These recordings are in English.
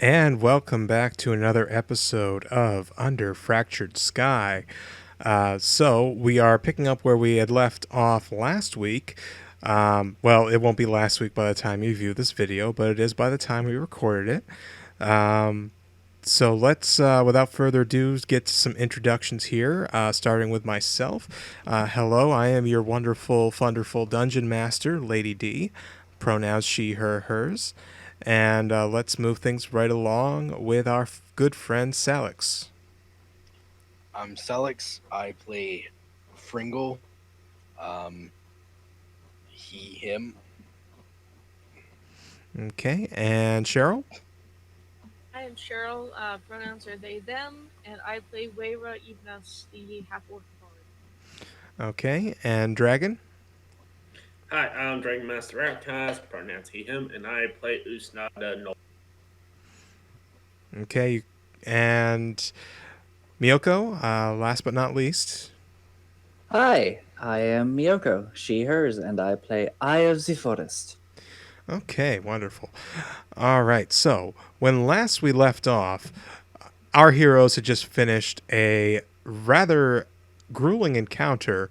And welcome back to another episode of Under Fractured Sky. So, we are picking up where we had left off last week. Well, it won't be last week by the time you view this video, but it is by the time we recorded it. So, let's, without further ado, get to some introductions here, starting with myself. Hello, I am your wonderful, wonderful dungeon master, Lady D. Pronouns she, her, hers. And let's move things right along with our good friend Salix. I'm Celix. I play Fringle. Um, he, him. Okay, and Cheryl. I am Cheryl. Pronouns are they, them, and I play Weyra, even as the half-orc bard. Okay, and Dragon. Hi, I'm Dragon Master Outcast, pronouns he, him, and I play Usnar the Noble. Okay, and Miyoko. Last but not least. Hi, I am Miyoko, she, hers, and I play Eye of the Forest. Okay, wonderful. All right, so when last we left off, our heroes had just finished a rather grueling encounter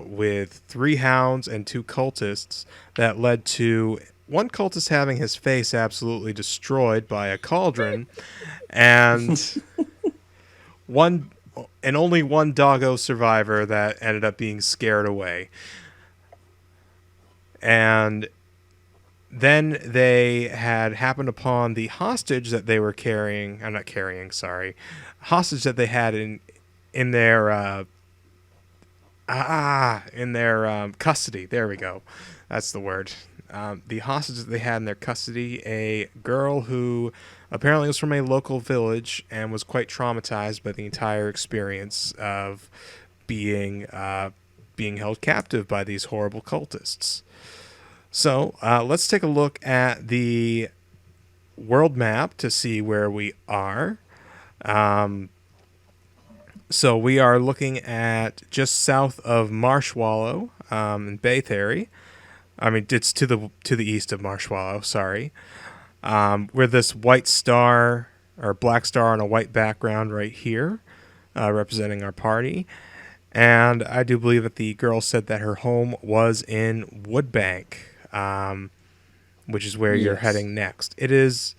with 3 hounds and 2 cultists that led to one cultist having his face absolutely destroyed by a cauldron, and one and only one doggo survivor that ended up being scared away. And then they had happened upon the hostage that they were carrying. I'm not carrying, sorry. Hostage that they had in their custody. There we go. That's the word. The hostage that they had in their custody, a girl who apparently was from a local village and was quite traumatized by the entire experience of being held captive by these horrible cultists. So let's take a look at the world map to see where we are. So we are looking at just south of Marshwallow in Baytheory. I mean, it's to the east of Marshwallow. Sorry, we're this white star or black star on a white background right here, representing our party. And I do believe that the girl said that her home was in Woodbank, which is where you're heading next. It is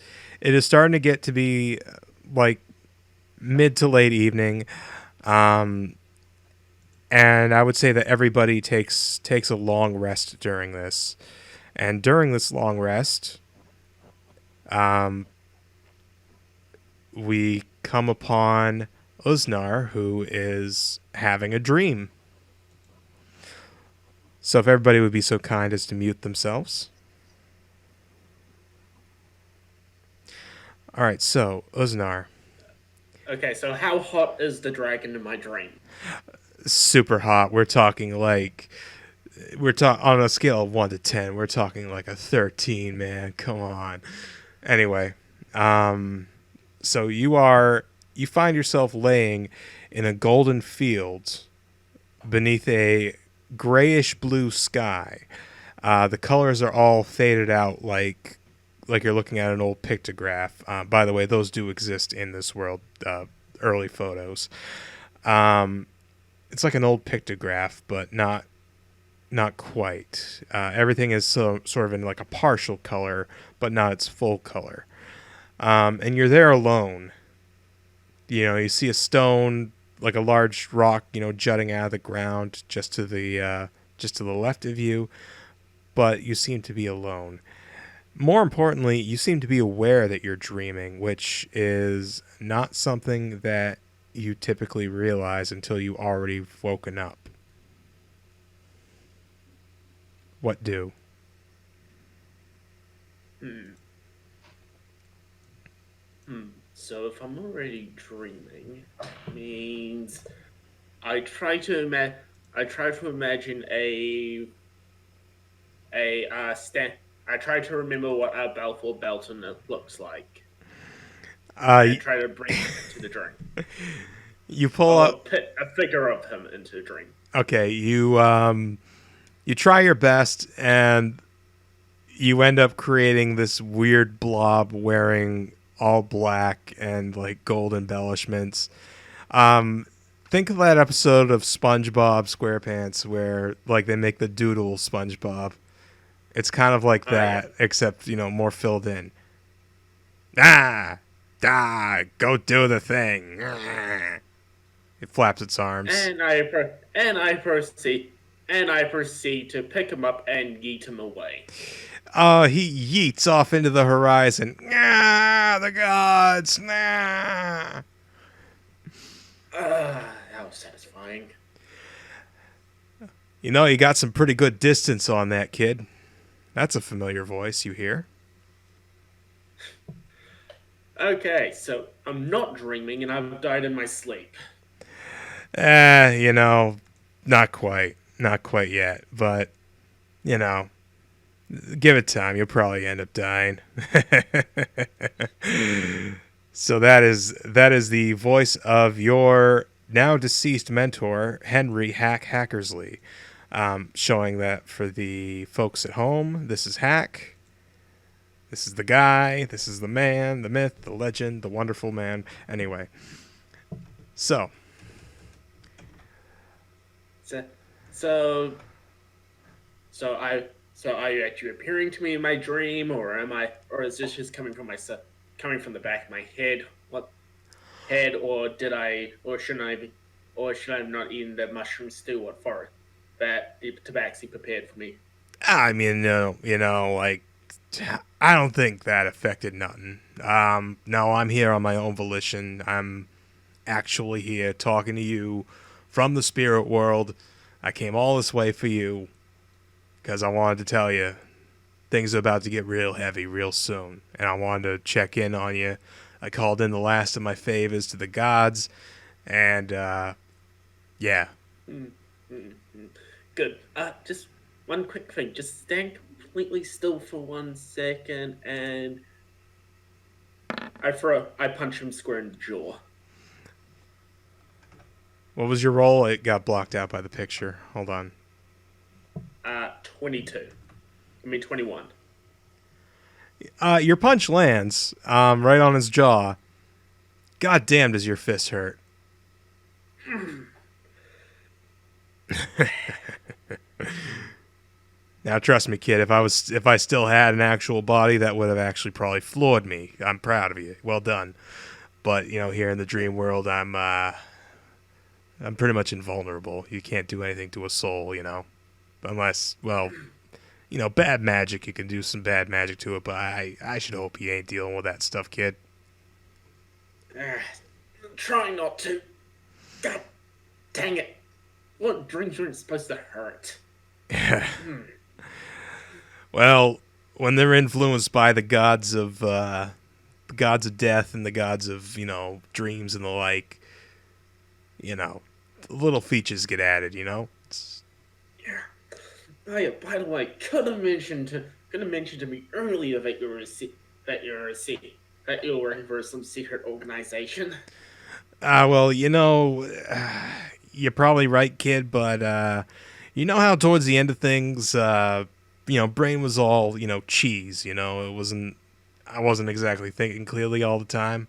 starting to get to be like mid to late evening. And I would say that everybody takes a long rest during this. And during this long rest, we come upon Usnar, who is having a dream. So if everybody would be so kind as to mute themselves. All right, so Usnar. Okay, so how hot is the dragon in my dream? Super hot. We're talking like on a scale of 1 to 10. We're talking like a 13, man. Come on. Anyway, so you find yourself laying in a golden field beneath a grayish blue sky. The colors are all faded out like you're looking at an old pictograph. By the way, those do exist in this world. Early photos. It's like an old pictograph, but not quite. Everything is sort of in like a partial color, but not its full color. And you're there alone. You know, you see a stone, like a large rock, jutting out of the ground just to the left of you, but you seem to be alone. More importantly, you seem to be aware that you're dreaming, which is not something that you typically realize until you already woken up. What do? So if I'm already dreaming, means I try to imagine I try to remember what a Balfour Belton looks like. And try to bring him into the dream. You pull up a figure of him into the dream. Okay, you try your best and you end up creating this weird blob wearing all black and like gold embellishments. Um, think of that episode of SpongeBob SquarePants where like they make the doodle SpongeBob. It's kind of like Yeah. that, except more filled in. Ah, go do the thing. It flaps its arms. And I proceed to pick him up and yeet him away. He yeets off into the horizon. Ah, the gods. Nah. That was satisfying. You got some pretty good distance on that, kid. That's a familiar voice you hear. Okay, so I'm not dreaming and I've died in my sleep. Not quite. Not quite yet. But, give it time. You'll probably end up dying. So that is the voice of your now deceased mentor, Henry Hackersley. Showing that for the folks at home, this is Hack. This is the guy. This is the man, the myth, the legend, the wonderful man. Anyway, so So, so, so are you actually appearing to me in my dream, or is this just coming from coming from the back of my head? Or should I have not eaten the mushroom stew or for that the tabaxi prepared for me? I mean, like I don't think that affected nothing. No, I'm here on my own volition. I'm actually here talking to you from the spirit world. I came all this way for you because I wanted to tell you things are about to get real heavy real soon, and I wanted to check in on you. I called in the last of my favors to the gods, and yeah. Mm, mm, mm. Good. Just one quick thing. Just stand completely still for 1 second, and I punch him square in the jaw. What was your roll? It got blocked out by the picture. Hold on. 22. 21. Your punch lands right on his jaw. God damn, does your fist hurt? Now, trust me, kid. If I still had an actual body, that would have actually probably floored me. I'm proud of you. Well done. But here in the dream world, I'm pretty much invulnerable. You can't do anything to a soul, unless, well, bad magic. You can do some bad magic to it, but I should hope you ain't dealing with that stuff, kid. Try not to. God dang it. What dreams aren't supposed to hurt? Well, when they're influenced by the gods of death and the gods of dreams and the like, little features get added. Yeah. Oh yeah. By the way, could have mentioned to me earlier that you're working for some secret organization. Well, you're probably right, kid, but you know how towards the end of things, brain was all, cheese, I wasn't exactly thinking clearly all the time.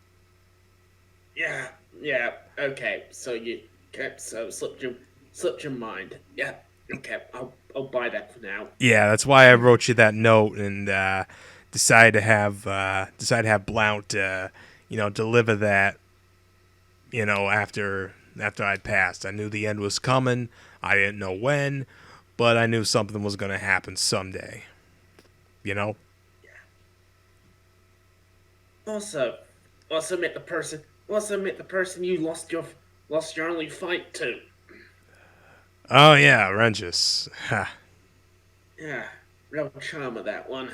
Yeah, okay. So slipped your mind. Yeah, okay. I'll buy that for now. Yeah, that's why I wrote you that note and decided to have Blount, deliver that, after I'd passed. I knew the end was coming. I didn't know when, but I knew something was going to happen someday. Also met the person you lost your only fight to. Oh yeah, Rengus. Yeah, real charmer that one.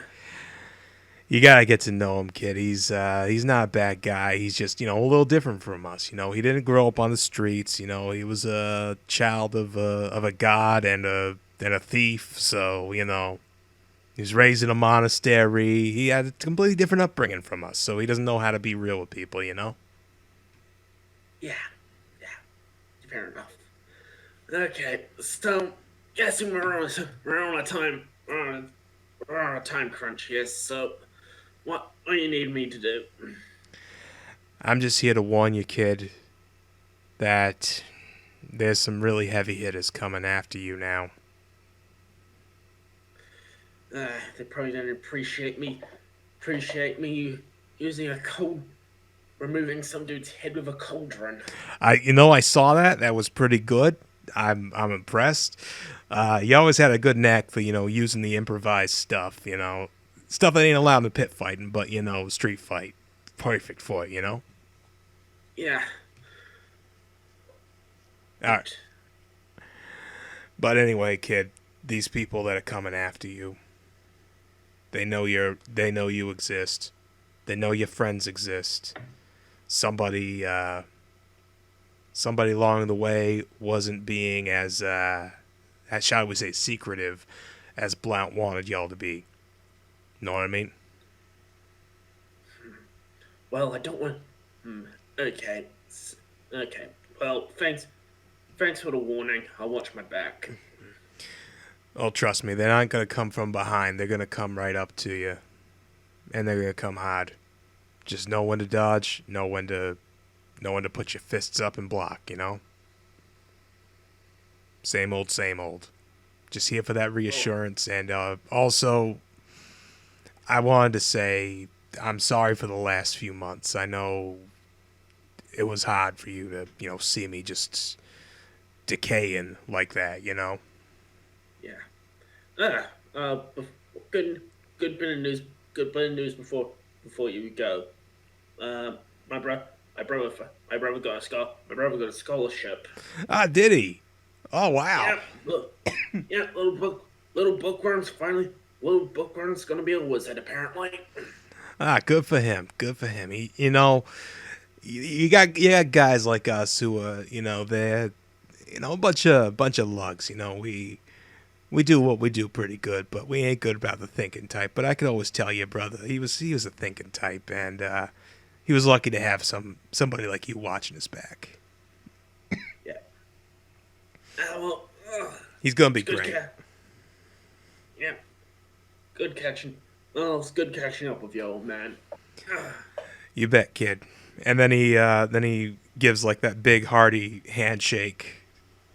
You gotta get to know him, kid. He's not a bad guy. He's just a little different from us. He didn't grow up on the streets. He was a child of a god and a thief. So he was raised in a monastery. He had a completely different upbringing from us. So he doesn't know how to be real with people. Yeah, fair enough. Okay, so guessing we're on a time crunch here. So what do you need me to do? I'm just here to warn you, kid, that there's some really heavy hitters coming after you now. They probably don't appreciate me using a cold, removing some dude's head with a cauldron. I saw that. That was pretty good. I'm impressed. You always had a good knack for using the improvised stuff. Stuff that ain't allowed in pit fighting, but street fight, perfect for it. Yeah. All right. But anyway, kid, these people that are coming after you, they know you exist. They know your friends exist. Somebody along the way wasn't being as shall we say, secretive as Blount wanted y'all to be. Know what I mean? Well, I don't want. Okay. Okay. Well, thanks for the warning. I'll watch my back. Oh, trust me, they're not gonna come from behind. They're gonna come right up to you, and they're gonna come hard. Just know when to dodge. Know when to put your fists up and block. Same old, same old. Just here for that reassurance, and also, I wanted to say I'm sorry for the last few months. I know it was hard for you to see me just decaying like that. Yeah. Good bit of news. Good bit of news before you go. My brother got a scholarship. Ah, did he? Oh, wow. Yeah, look, yeah, little bookworm's gonna be a wizard apparently. Ah, good for him. Good for him. You got guys like us who they're a bunch of lugs. We do what we do pretty good, but we ain't good about the thinking type. But I could always tell your brother he was a thinking type, and he was lucky to have somebody like you watching his back. Yeah. He's gonna be great. Yeah. Good catching. Well, it's good catching up with you, old man. You bet, kid. And then he gives like that big hearty handshake,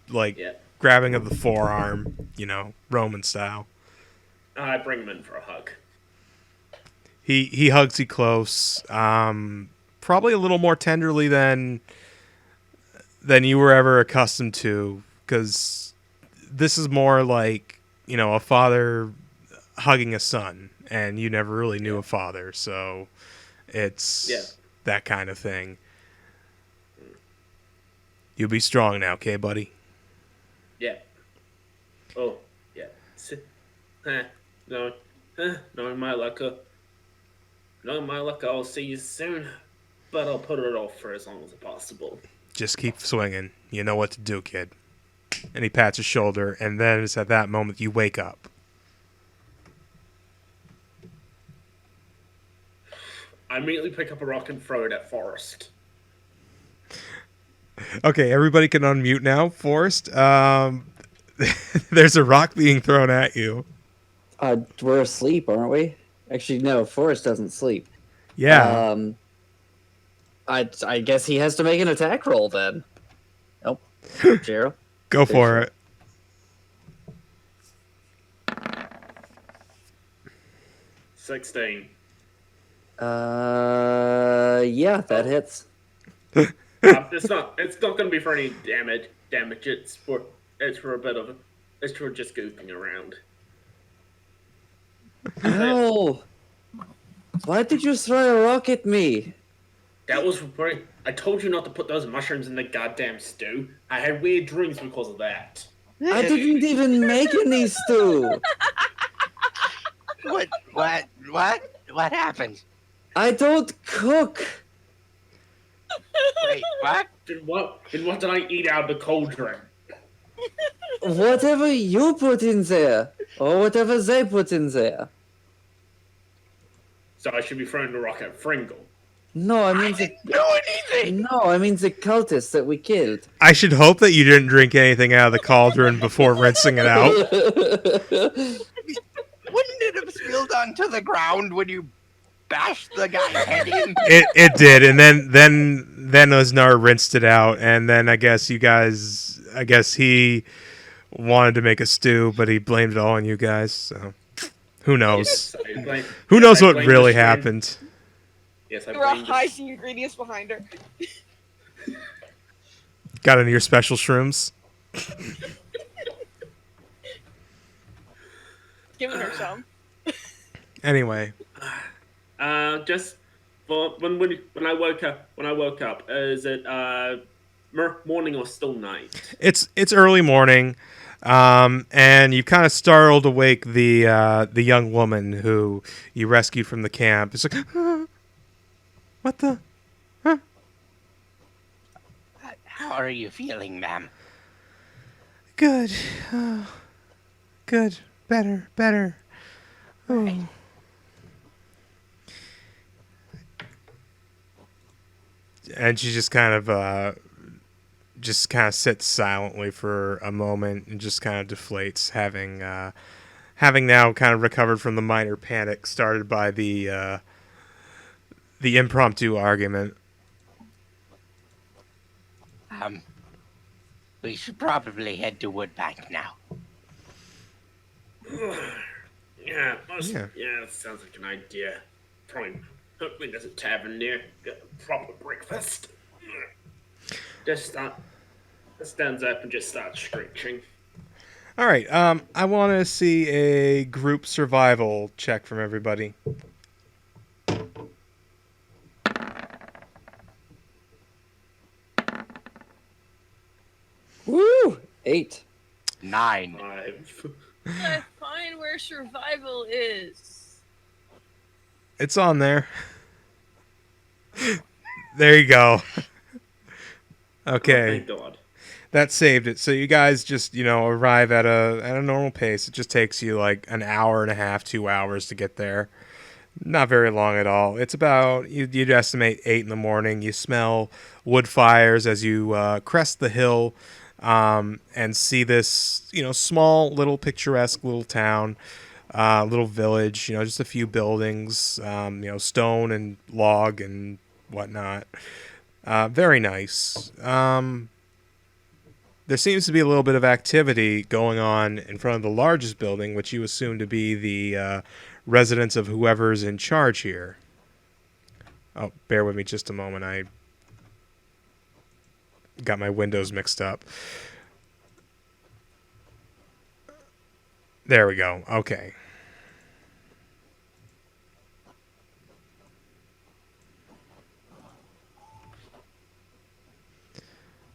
like grabbing of the forearm, Roman style. I bring him in for a hug. He hugs you close, probably a little more tenderly than you were ever accustomed to, because this is more like a father hugging a son, and you never really knew a father, so it's that kind of thing. You'll be strong now, okay, buddy? Yeah. Oh, yeah. Knowing my luck, I'll see you soon, but I'll put it off for as long as possible. Just keep swinging. You know what to do, kid. And he pats his shoulder, and then it's at that moment you wake up. I immediately pick up a rock and throw it at Forrest. Okay, everybody can unmute now. Forrest, there's a rock being thrown at you. We're asleep, aren't we? Actually, no, Forrest doesn't sleep. Yeah. I guess he has to make an attack roll then. Nope. Gerald? Go for it. $16. Yeah, that hits. It's not going to be for any damage. It's for just goofing around. Oh, why did you throw a rock at me? That was I told you not to put those mushrooms in the goddamn stew. I had weird dreams because of that. I didn't even make any stew. What happened? I don't cook. Wait, what? Then what did I eat out of the cauldron? Whatever you put in there, or whatever they put in there. So I should be throwing the rock at Fringle. No, I mean didn't do anything. No, I mean the cultists that we killed. I should hope that you didn't drink anything out of the cauldron before rinsing it out. Wouldn't it have spilled onto the ground when you bash the guy's head in? It did, and then Usnar rinsed it out, and then I guess he wanted to make a stew, but he blamed it all on you guys. So who knows? Yes, I blame. Who Yes, knows I what blame really the strain- happened? Yes, I There were blame. hiding ingredients behind her. Got any of your special shrooms? Giving her some. Anyway, Just when I woke up, is it morning or still night? it's early morning, and you kind of startled awake the young woman who you rescued from the camp. It's like, what the? How are you feeling, ma'am? Good, oh, good, better. Oh. And she just kind of sits silently for a moment and just kind of deflates, having now kind of recovered from the minor panic started by the impromptu argument. We should probably head to Woodbank now. Yeah, Yeah. that sounds like an idea. Hopefully there's a tavern near. Get a proper breakfast. Just stands up and just starts stretching. All right. I want to see a group survival check from everybody. Woo! 8. 9. 5. I find where survival is. It's on there. There you go. Okay. Thank God. That saved it. So you guys just, arrive at a normal pace. It just takes you like an hour and a half, 2 hours to get there. Not very long at all. It's about, you'd estimate 8 in the morning. You smell wood fires as you crest the hill and see this, small, little picturesque little town, little village, just a few buildings, stone and log and whatnot. Very nice. There seems to be a little bit of activity going on in front of the largest building, which you assume to be the residence of whoever's in charge here. Oh, bear with me just a moment. I got my windows mixed up. There we go. Okay.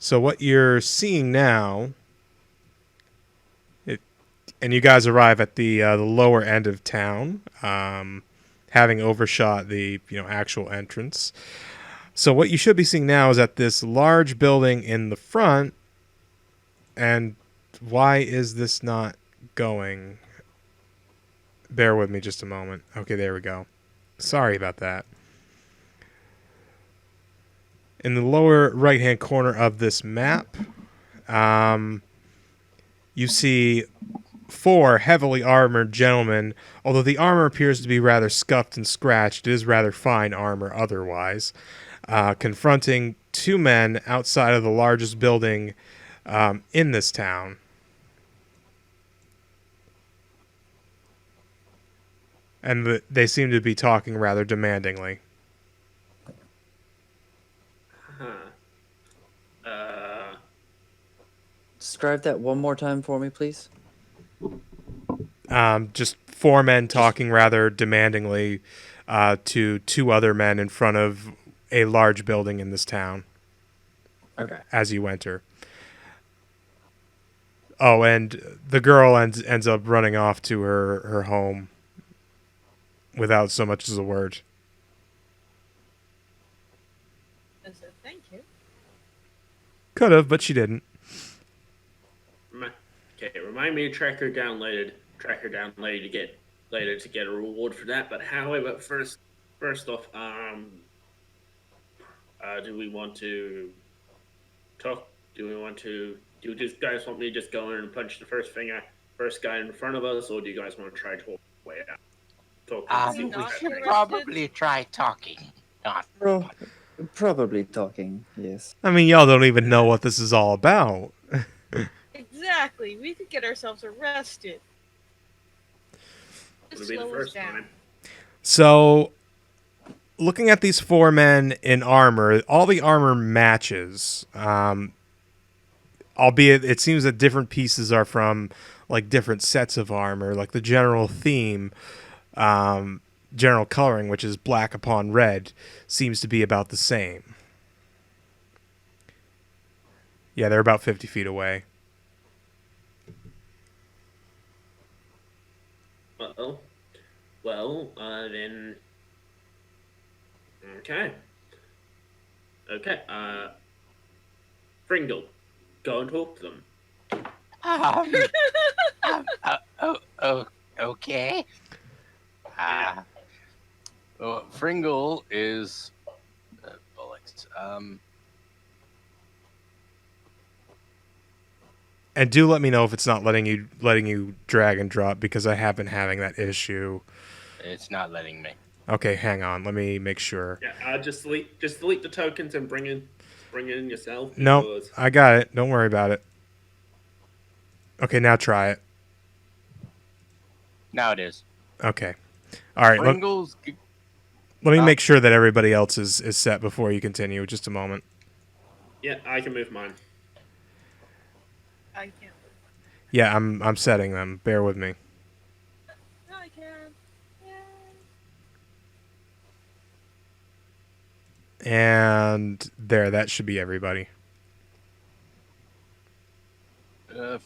So what you're seeing now, and you guys arrive at the lower end of town, having overshot the actual entrance. So what you should be seeing now is at this large building in the front. And why is this not going? Bear with me just a moment. Okay, there we go. Sorry about that. In the lower right-hand corner of this map, you see 4 heavily armored gentlemen. Although the armor appears to be rather scuffed and scratched, it is rather fine armor otherwise, confronting 2 men outside of the largest building in this town. And they seem to be talking rather demandingly. Describe that one more time for me, please. Just 4 men talking rather demandingly to 2 other men in front of a large building in this town. Okay. As you enter. Oh, and the girl ends up running off to her home without so much as a word. I said thank you. Could have, but she didn't. Okay, remind me to track her down later. To get a reward for that. But however, first off, do we want to talk? Do you guys want me to just go in and punch the first guy in front of us, or do you guys want to try to way out? talking. See Did if we not We have should get any- probably try talking. Not. Pro- Probably talking, yes. I mean, y'all don't even know what this is all about. Exactly. We could get ourselves arrested. Just Would be the slow us first down. time. So, looking at these four men in armor, all the armor matches. Albeit, it seems that different pieces are from like different sets of armor. Like the general theme, general coloring, which is black upon red, seems to be about the same. Yeah, they're about 50 feet away. Then. Okay. Okay. Fringle, go and talk to them. Um, okay. Well, Fringle is bullets. And do let me know if it's not letting you drag and drop, because I have been having that issue. It's not letting me. Okay, hang on. Let me make sure. Yeah. Just delete the tokens and bring in yourself. No, because- I got it. Don't worry about it. Okay, now try it. Now it is. Okay. All right. Let Fringle's. me make sure that everybody else is set before you continue. Just a moment. Yeah, I can move mine. I can't. Yeah, I'm setting them. Bear with me. I can. Yeah. And there, that should be everybody.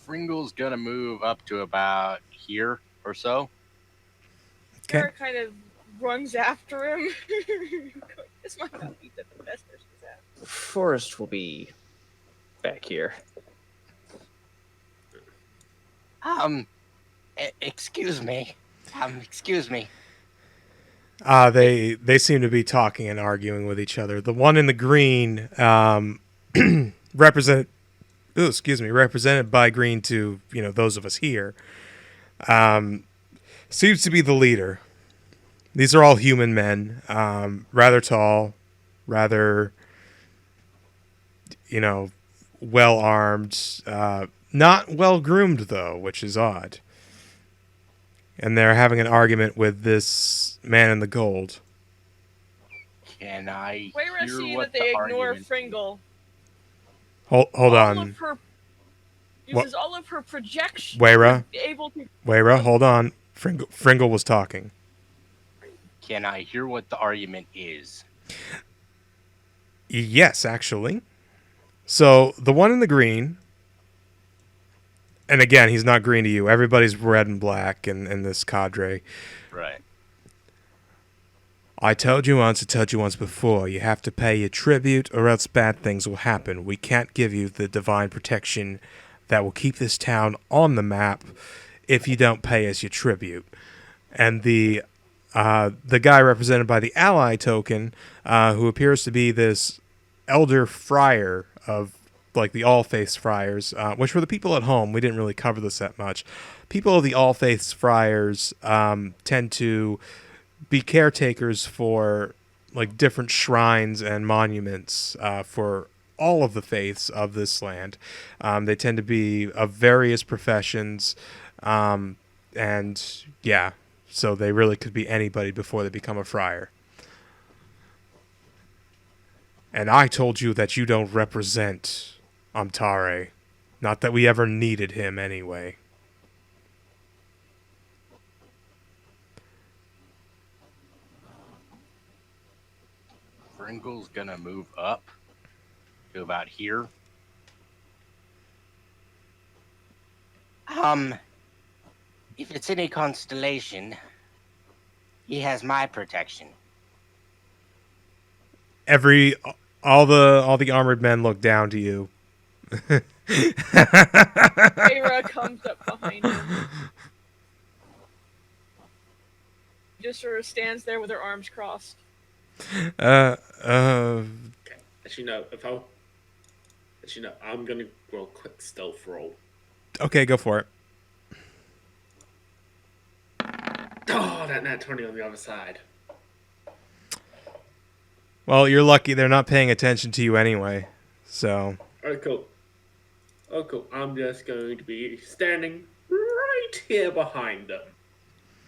Fringle's gonna move up to about here or so. Okay. Sarah kind of runs after him. This might not be the best person to have. Forest will be back here. Excuse me. Excuse me. They seem to be talking and arguing with each other. The one in the green, represented by green to those of us here, seems to be the leader. These are all human men, rather tall, rather well armed, not well groomed though, which is odd. And they're having an argument with this man in the gold. Can I Weyra hear see what that they the ignore argument? Fringle. Hold All on, of her uses all of her projection. Weyra. to be able to. Weyra, hold on. Fringle was talking. Can I hear what the argument is? Yes, actually. So the one in the green, and again, he's not green to you. Everybody's red and black in this cadre. Right. I told you once before, you have to pay your tribute or else bad things will happen. We can't give you the divine protection that will keep this town on the map if you don't pay us your tribute. And the guy represented by the ally token, who appears to be this elder friar of like the All Faiths friars, which for the people at home, we didn't really cover this that much. People of the All Faiths friars tend to be caretakers for like different shrines and monuments for all of the faiths of this land. They tend to be of various professions, and yeah, so they really could be anybody before they become a friar. And I told you that you don't represent Amtare. Not that we ever needed him anyway. Fringle's gonna move up to about here. If it's any constellation, he has my protection. All the armored men look down to you. Weyra comes up behind him. Just sort of stands there with her arms crossed. As you know, I'm gonna roll a quick stealth roll. Okay, go for it. Oh, Oh, that nat 20 on the other side. Well, you're lucky they're not paying attention to you anyway. So, Alright, cool. Oh, cool. I'm just going to be standing right here behind them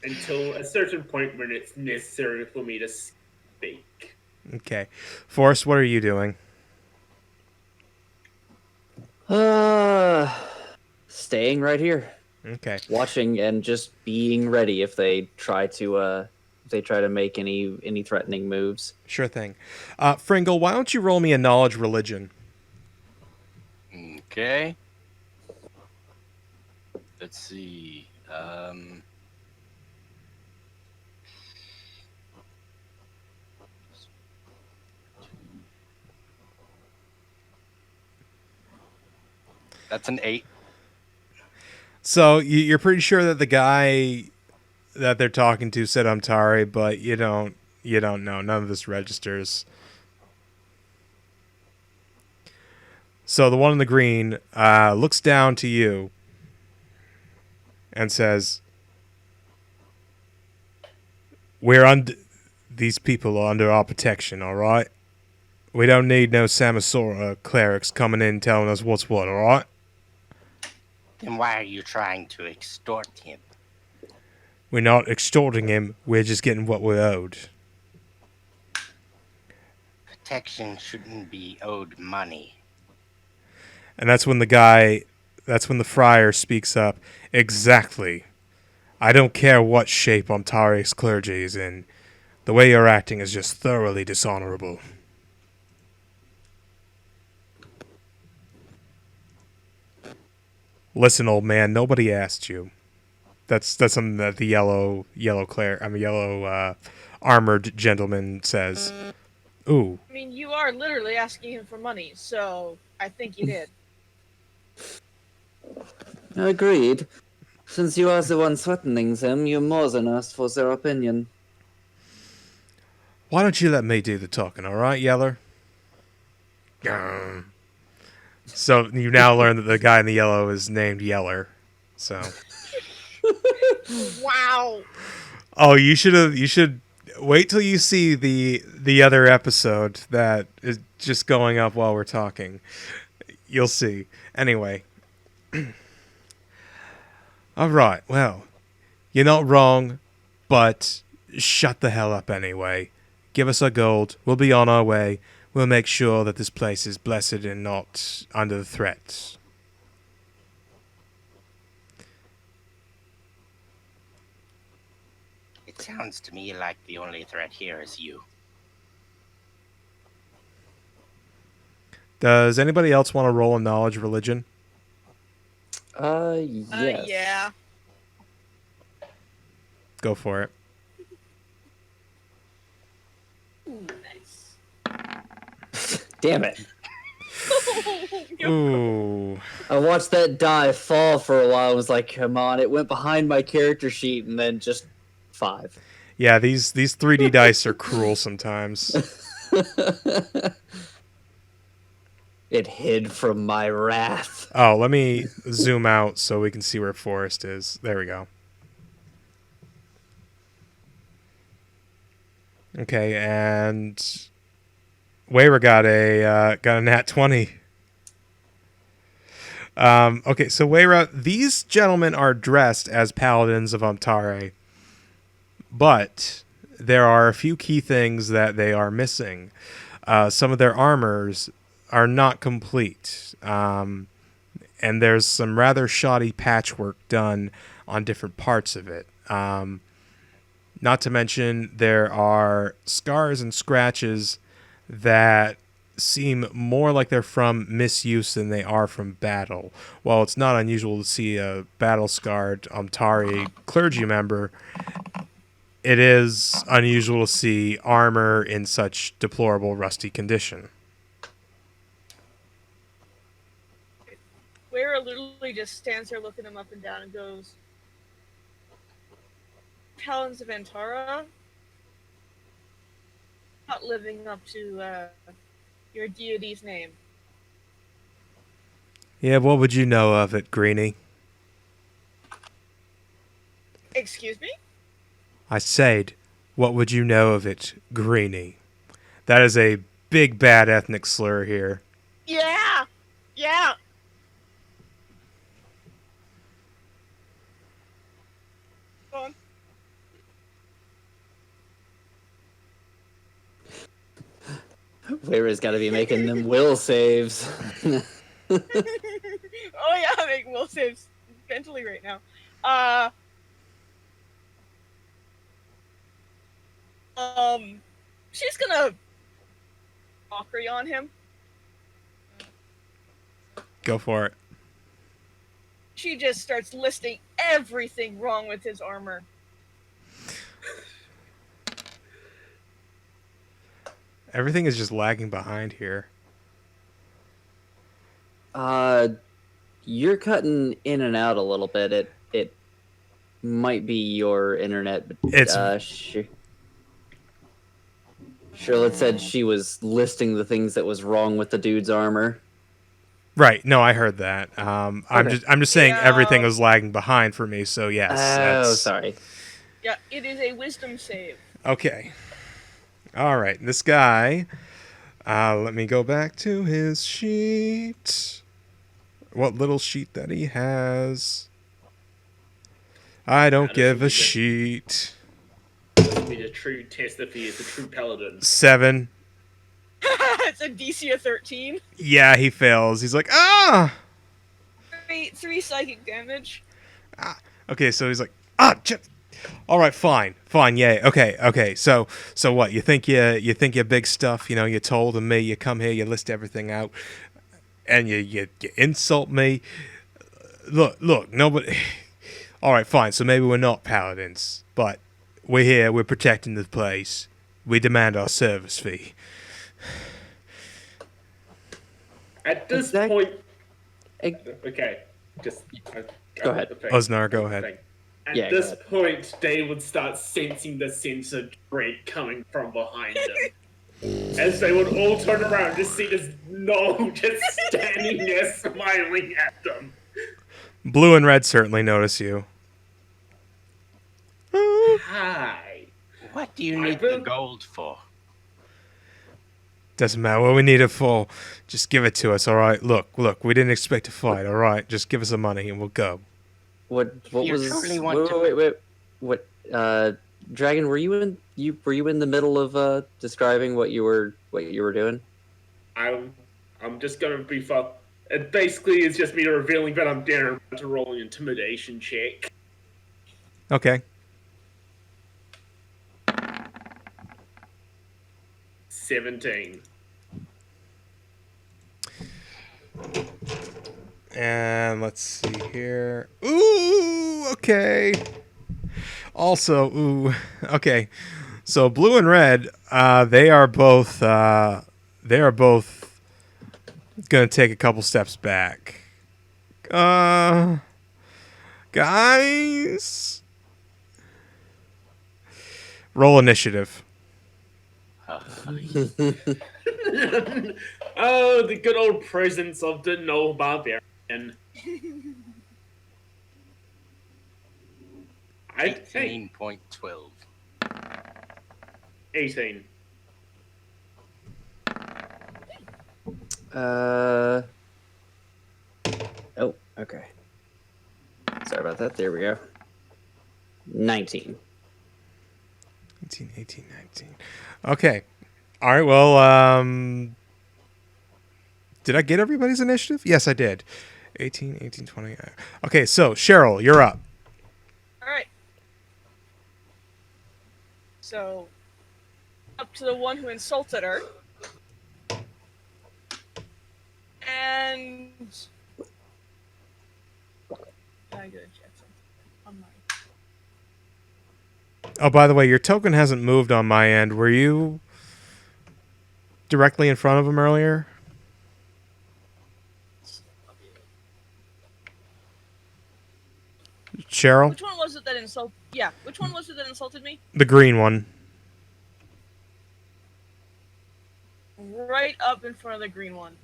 until a certain point when it's necessary for me to speak. okay. Forrest, what are you doing? Staying right here, Okay. watching and just being ready if they try to make any threatening moves. Sure thing. Fringle, why don't you roll me a knowledge religion? Okay. Let's see. That's an 8. So you're pretty sure that the guy that they're talking to said Amtari, but you don't know. None of this registers. So the one in the green looks down to you and says, these people are under our protection, all right? We don't need no Samasora clerics coming in telling us what's what, all right? Then why are you trying to extort him? We're not extorting him. We're just getting what we're owed. Protection shouldn't be owed money. And that's when the friar speaks up. Exactly. I don't care what shape Ontari's clergy is in. The way you're acting is just thoroughly dishonorable. Listen, old man, nobody asked you. That's something that the yellow armored gentleman says. Ooh. I mean, you are literally asking him for money, so I think you did. Agreed. Since you are the one threatening them, you more than asked for their opinion. Why don't you let me do the talking, all right, Yeller? So you now learn that the guy in the yellow is named Yeller. So. Wow. Oh, you should wait till you see the other episode that is just going up while we're talking. You'll see. Anyway. All right. Well, you're not wrong, but shut the hell up anyway. Give us our gold. We'll be on our way. We'll make sure that this place is blessed and not under the threat. It sounds to me like the only threat here is you. Does anybody else want to roll a knowledge religion? Yes. Yeah. Go for it. Ooh, nice. Damn it. Ooh. I watched that die fall for a while. I was like, come on. It went behind my character sheet and then just 5. Yeah, these 3D dice are cruel sometimes. It hid from my wrath. Oh, let me zoom out so we can see where Forest is. There we go. Okay, and Weyra got a nat 20. Okay, so Weyra, these gentlemen are dressed as paladins of Amtare, but there are a few key things that they are missing. Some of their armors are not complete, and there's some rather shoddy patchwork done on different parts of it. Not to mention there are scars and scratches that seem more like they're from misuse than they are from battle. While it's not unusual to see a battle-scarred Amtari clergy member, it is unusual to see armor in such deplorable rusty condition. Weyra literally just stands there looking him up and down and goes, Paladins of Antara, not living up to your deity's name. Yeah, what would you know of it, Greenie? Excuse me? I said, what would you know of it, Greenie? That is a big bad ethnic slur here. Yeah! Yeah! Go on. Weyra's got to be making them will saves. Oh yeah, I'm making will saves mentally right now. She's gonna mockery on him. Go for it. She just starts listing everything wrong with his armor. Everything is just lagging behind here. You're cutting in and out a little bit. It might be your internet, but It's Charlotte said she was listing the things that was wrong with the dude's armor. right. No, I heard that. I'm Okay. just saying Yeah. everything was lagging behind for me. So yes. Oh, that's... sorry. Yeah, it is a wisdom save. Okay. All right. This guy. Let me go back to his sheet. What little sheet that he has. I don't That give a should sheet. This will be the true test if he is a true paladin. 7. It's a DC of 13. Yeah, he fails. He's like, ah! Three psychic damage. Okay, so he's like, all right, fine, yay, okay. So what? You think you're big stuff? You know, you told me. You come here, you list everything out, and you insult me. Look, nobody. All right, fine. So maybe we're not paladins, but we're here. We're protecting the place. We demand our service fee. At this point, okay, just Go ahead. Usnar, go ahead. At Yeah, this go point, Dave would start sensing the sense of dread coming from behind him. As they would all turn around and just see this gnome just standing there smiling at them. Blue and red certainly notice you. Hi. What do you need the gold for? Doesn't matter what we need it for. Just give it to us, all right? Look, we didn't expect to fight, all right? Just give us the money and we'll go. What You was? totally want Wait. What? Dragon, were you in the middle of describing what you were doing? I'm just gonna be fun. It basically is just me revealing that I'm down to roll an intimidation check. Okay. 17. And let's see here. Ooh, okay. Also, ooh, okay. So blue and red, they are both gonna take a couple steps back. Guys, roll initiative. Oh, the good old presence of the no barbarian. I think 18.12. 18. Oh, okay. Sorry about that. There we go. 19. 18, 19. Okay. All right, well, did I get everybody's initiative? Yes, I did. 18, 20. Okay, so Cheryl, you're up. Alright. So, up to the one who insulted her. And... I gotta check something on my... Oh, by the way, your token hasn't moved on my end. Were you directly in front of him earlier? Cheryl? Which one was it that insulted... Yeah, which one was it that insulted me? The green one. Right up in front of the green one.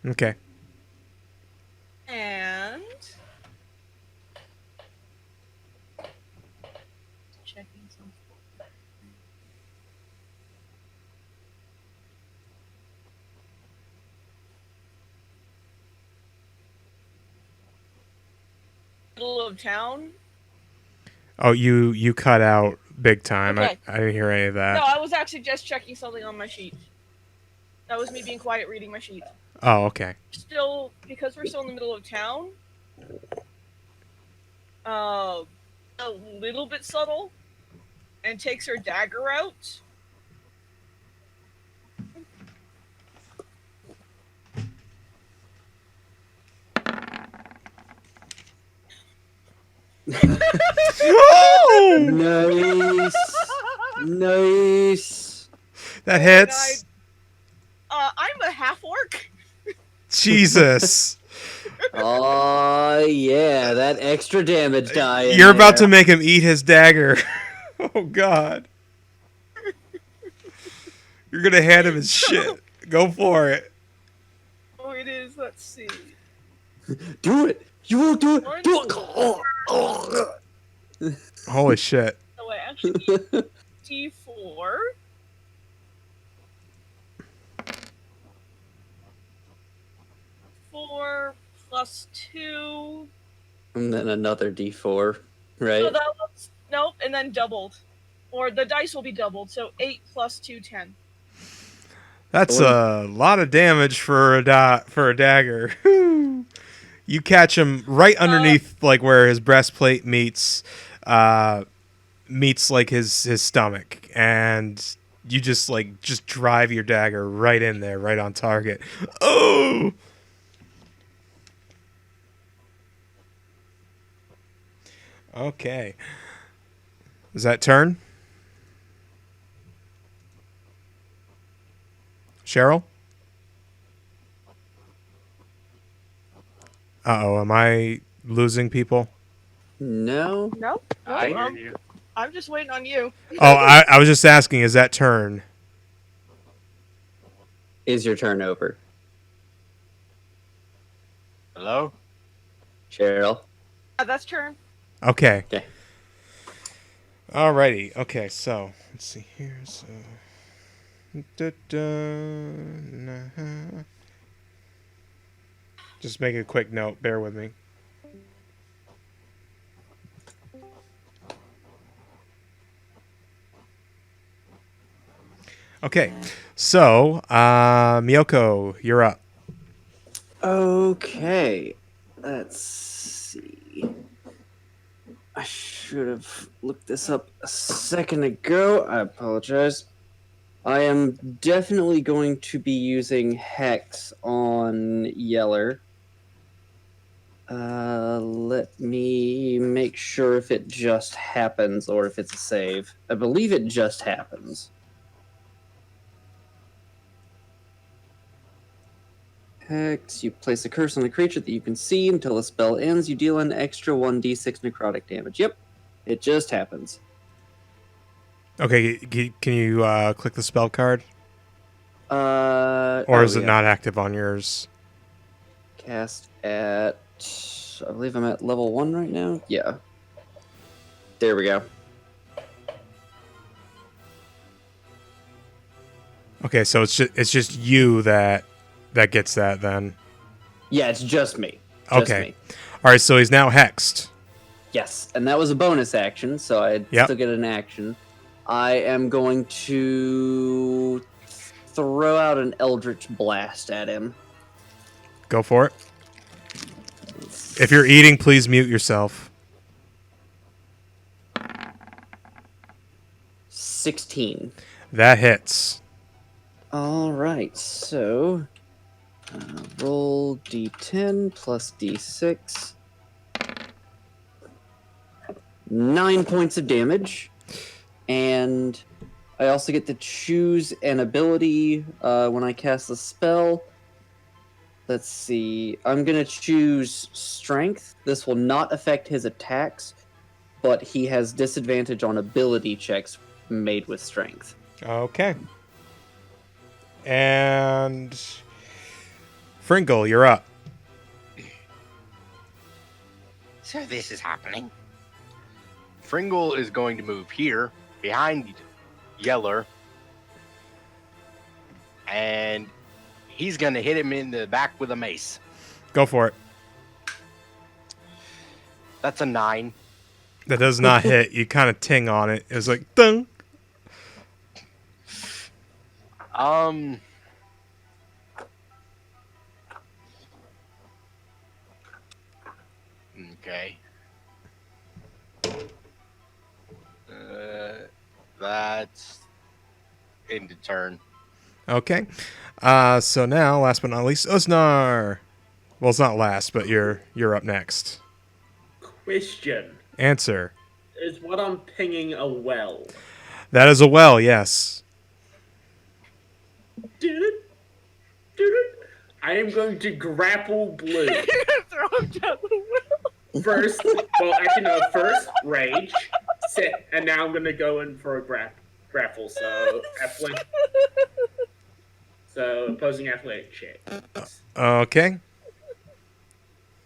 Okay. And... middle of town. Oh, you cut out big time. Okay. I didn't hear any of that. No, I was actually just checking something on my sheet. That was me being quiet reading my sheet. Oh, okay. Still, because we're still in the middle of town, a little bit subtle, and takes her dagger out. Oh! Nice. That hits. I'm a half orc. Jesus. Oh yeah, that extra damage die. in You're about to there. make him eat his dagger. Oh, God. You're going to hand him his shit. Go for it. Oh, it is. Let's see. Do it. You won't do it. One, Do it. Oh. Holy shit. So I actually need D4. Four plus 2. And then another D4, right? So that was nope, and then doubled, or the dice will be doubled. So 8 plus 2, 10. That's a lot of damage for a dagger. You catch him right underneath, like where his breastplate meets like his stomach, and you just drive your dagger right in there, right on target. Oh! Okay. Is that turn? Cheryl? Uh-oh, am I losing people? No. Nope. I hear you. I'm just waiting on you. Oh, I was just asking, is that turn? Is your turn over, Hello? Cheryl? That's turn. Okay. Okay. Alrighty. Okay, so let's see here. So, just make a quick note. Bear with me. Okay, so Miyoko, you're up. Okay. Let's see. I should have looked this up a second ago. I apologize. I am definitely going to be using Hex on Yeller. Let me make sure if it just happens or if it's a save. I believe it just happens. Hex, you place a curse on the creature that you can see until the spell ends. You deal an extra 1d6 necrotic damage. Yep, it just happens. Okay, can you click the spell card? Or Or is it not active on yours? Cast at... I believe I'm at level 1 right now. Yeah. There we go. Okay, so it's just you that gets that then. Yeah, it's just me. Just Okay. me. All right, so he's now hexed. Yes, and that was a bonus action, so I'd Yep. still get an action. I am going to throw out an Eldritch Blast at him. Go for it. If you're eating, please mute yourself. 16. That hits. All right, so roll d10 plus d6. 9 points of damage. And I also get to choose an ability when I cast the spell. Let's see. I'm going to choose Strength. This will not affect his attacks, but he has disadvantage on ability checks made with Strength. Okay. And Fringle, you're up. So this is happening. Fringle is going to move here behind Yeller, and he's going to hit him in the back with a mace. Go for it. That's a 9. That does not hit. You kind of ting on it. It was like, ding. Okay. That's into turn. Okay. So now, last but not least, Usnar. Well, it's not last, but you're up next. Question. Answer. Is what I'm pinging a well? That is a well, yes. I am going to grapple Blue. Throw him down the well. First, well, actually, no, first, rage, sit, and now I'm going to go in for a grapple, so athletic. So, opposing athletic check. Okay.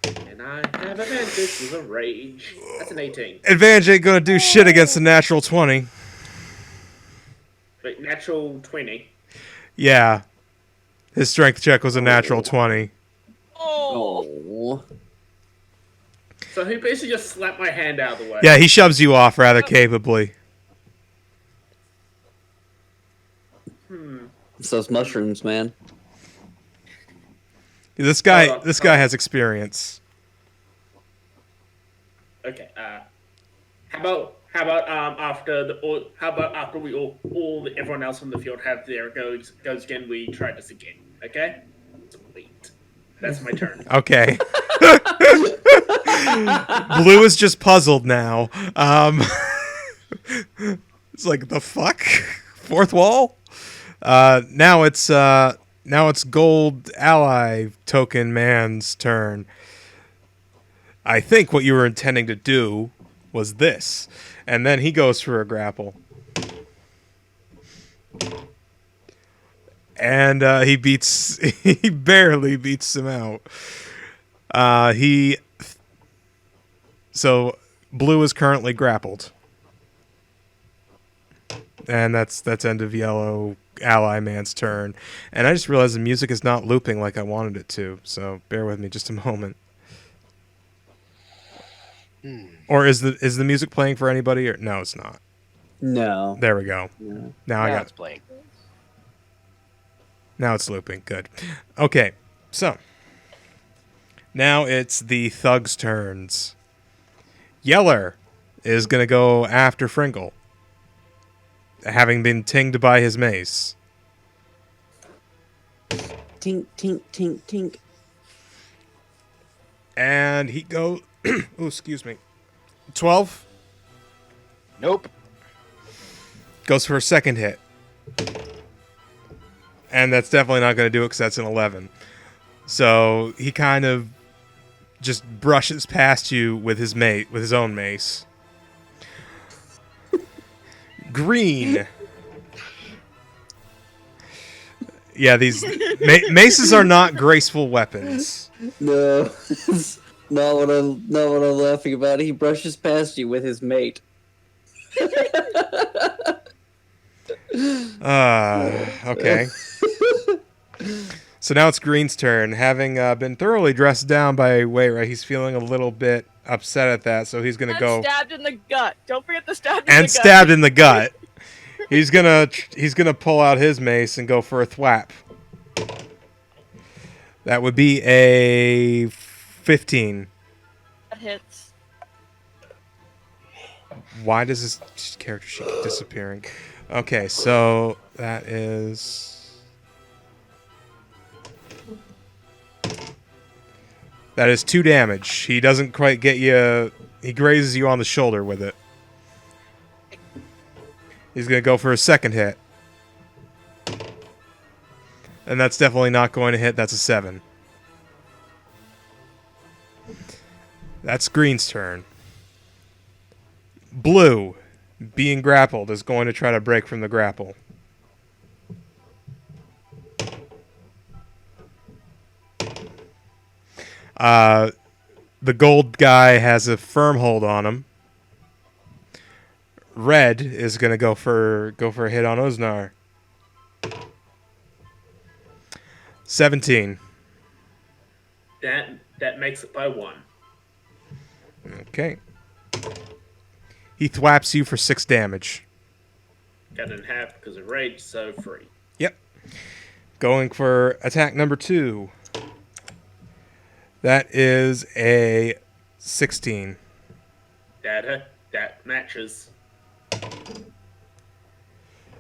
And I have advantage with a rage. That's an 18. Advantage ain't gonna do shit against a natural 20. But natural 20. Yeah. His strength check was a natural 20. Oh. Oh. So he basically just slapped my hand out of the way. Yeah, he shoves you off rather capably. It's those mushrooms, man. This guy has experience. Okay. How about after we all everyone else on the field have their goes again, we try this again. Okay. Sweet. That's my turn. Okay. Blue is just puzzled now. It's like, the fuck? Fourth wall? Now it's gold ally token man's turn. I think what you were intending to do was this. And then he goes for a grapple. And he barely beats him out. So Blue is currently grappled. And that's end of yellow ally man's turn. And I just realized the music is not looping like I wanted it to, so bear with me just a moment. Or is the music playing for anybody? Or no, it's not. No. There we go. No. Now I got it's playing. Now it's looping. Good. Okay, so now it's the thugs' turns. Yeller is gonna go after Fringle, having been tinged by his mace. Tink, tink, tink, tink. And he goes... oh, excuse me. 12. Nope. Goes for a second hit. And that's definitely not going to do it because that's an 11. So he kind of just brushes past you with his own mace. Green. Yeah, these maces are not graceful weapons. No. It's not what I'm laughing about. He brushes past you with his mate. Okay. So now it's Green's turn. Having been thoroughly dressed down by Weyra, he's feeling a little bit upset at that, so he's going to go... Stabbed in the gut. Don't forget the stabbed in the And gut. stabbed in the gut. He's gonna pull out his mace and go for a thwap. That would be a 15. That hits. Why does this character sheet keep disappearing? Okay, so that is... That is 2 damage. He doesn't quite get you... He grazes you on the shoulder with it. He's going to go for a second hit. And that's definitely not going to hit. That's a 7. That's Green's turn. Blue, being grappled, is going to try to break from the grapple. The gold guy has a firm hold on him. Red is gonna go for a hit on Usnar. 17. That makes it by 1. Okay. He thwaps you for 6 damage. Cut in half because of rage, so 3. Yep. Going for attack number 2. That is a 16. That matches.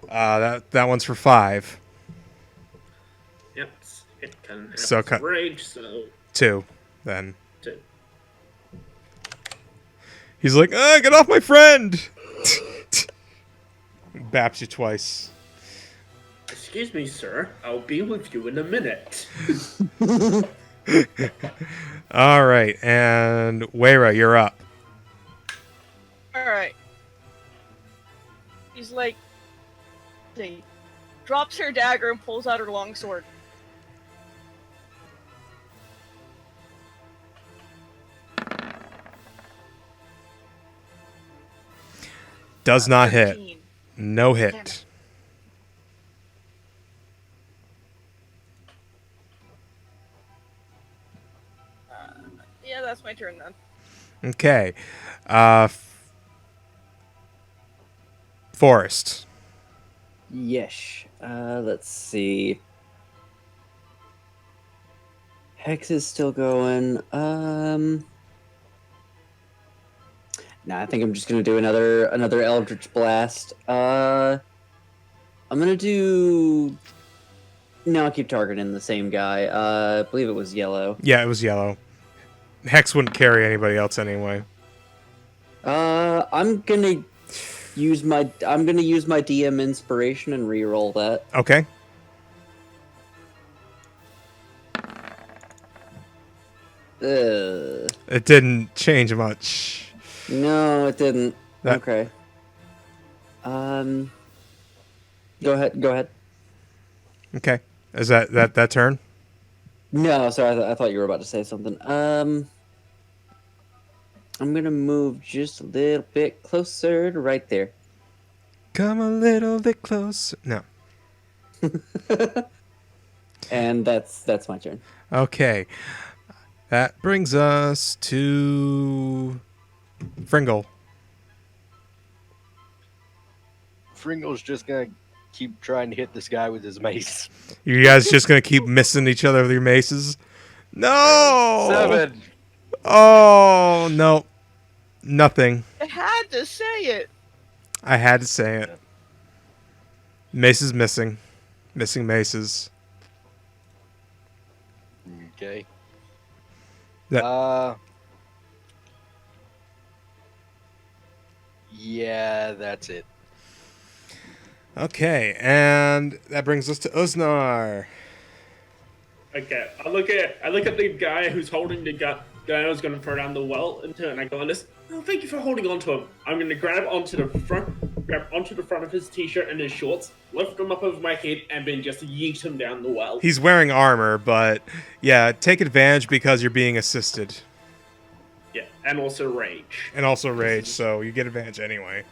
That one's for 5. Yep. It cut in half So because of rage, so 2. Then 2. he's like, get off my friend! Baps you twice. Excuse me, sir. I'll be with you in a minute. All right, and Weyra, you're up. Alright. He's like, see, drops her dagger and pulls out her longsword. Does not hit. 13. No Damn hit. it. Yeah, that's my turn then. Okay. Forest. Yes. Let's see. Hex is still going. Nah, I think I'm just gonna do another Eldritch Blast. I'm gonna do. No, I'll keep targeting the same guy. I believe it was yellow. Yeah, it was yellow. Hex wouldn't carry anybody else anyway. I'm gonna use my DM inspiration and re-roll that. Okay. It didn't change much. No, it didn't. That- Okay. Go ahead. Okay. Is that turn? No, sorry, I thought you were about to say something. I'm gonna move just a little bit closer to right there. Come a little bit closer. No. And that's my turn. Okay. That brings us to Fringle. Fringle's just gonna keep trying to hit this guy with his mace. You guys just gonna keep missing each other with your maces? No. 7. Oh no. Nothing. I had to say it. I had to say it. Mace is missing. Missing maces. Okay. That- Yeah, that's it. Okay, and that brings us to Usnar. Okay, I look at the guy who's holding the gun. I was going to throw down the well and I go on this. Oh, thank you for holding on to him. I'm going to grab onto the front of his t-shirt and his shorts, lift him up over my head, and then just yeet him down the well. He's wearing armor, but yeah, take advantage because you're being assisted. Yeah, and also rage. And also rage, so you get advantage anyway.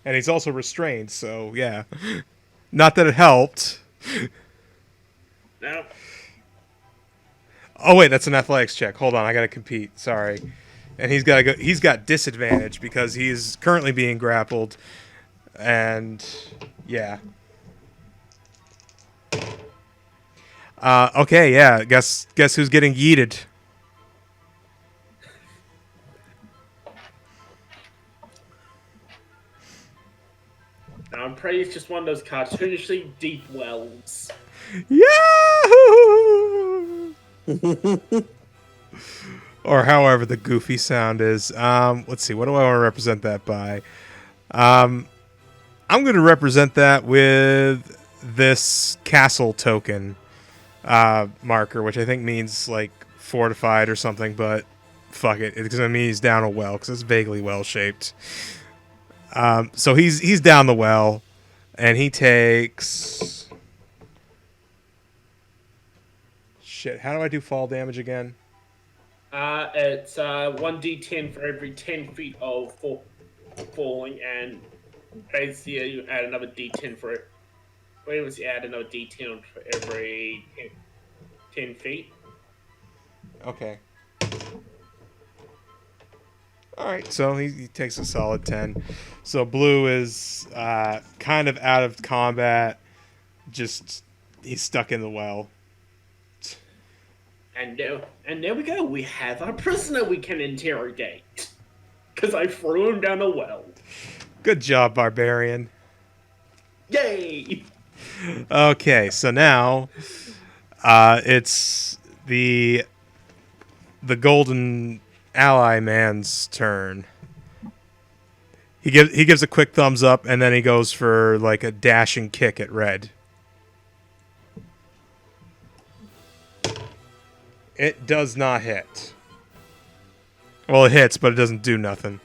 And he's also restrained, so yeah. Not that it helped. Now, Oh wait, that's an athletics check. Hold on, I gotta compete. Sorry. And he's gotta go. He's got disadvantage because he's currently being grappled. And yeah. Okay, yeah. Guess who's getting yeeted? I'm pretty it's just one of those cartoonishly deep wells. Yahoo! Or however the goofy sound is. Let's see. What do I want to represent that by? I'm going to represent that with this castle token marker, which I think means like fortified or something. But fuck it, it's going to mean he's down a well because it's vaguely well shaped. So he's down the well, and he takes. Shit, how do I do fall damage again? It's 1d10 for every 10 feet of falling, and basically you add another d10 for it. Wait, was you add another d10 for every 10 feet. Okay. All right, so he takes a solid 10. So Blue is kind of out of combat. Just he's stuck in the well. And there we go. We have our prisoner we can interrogate. Because I threw him down a well. Good job, Barbarian. Yay! Okay, so now it's the golden ally man's turn. He gives a quick thumbs up and then he goes for like a dashing kick at Red. It does not hit. Well, it hits, but it doesn't do nothing.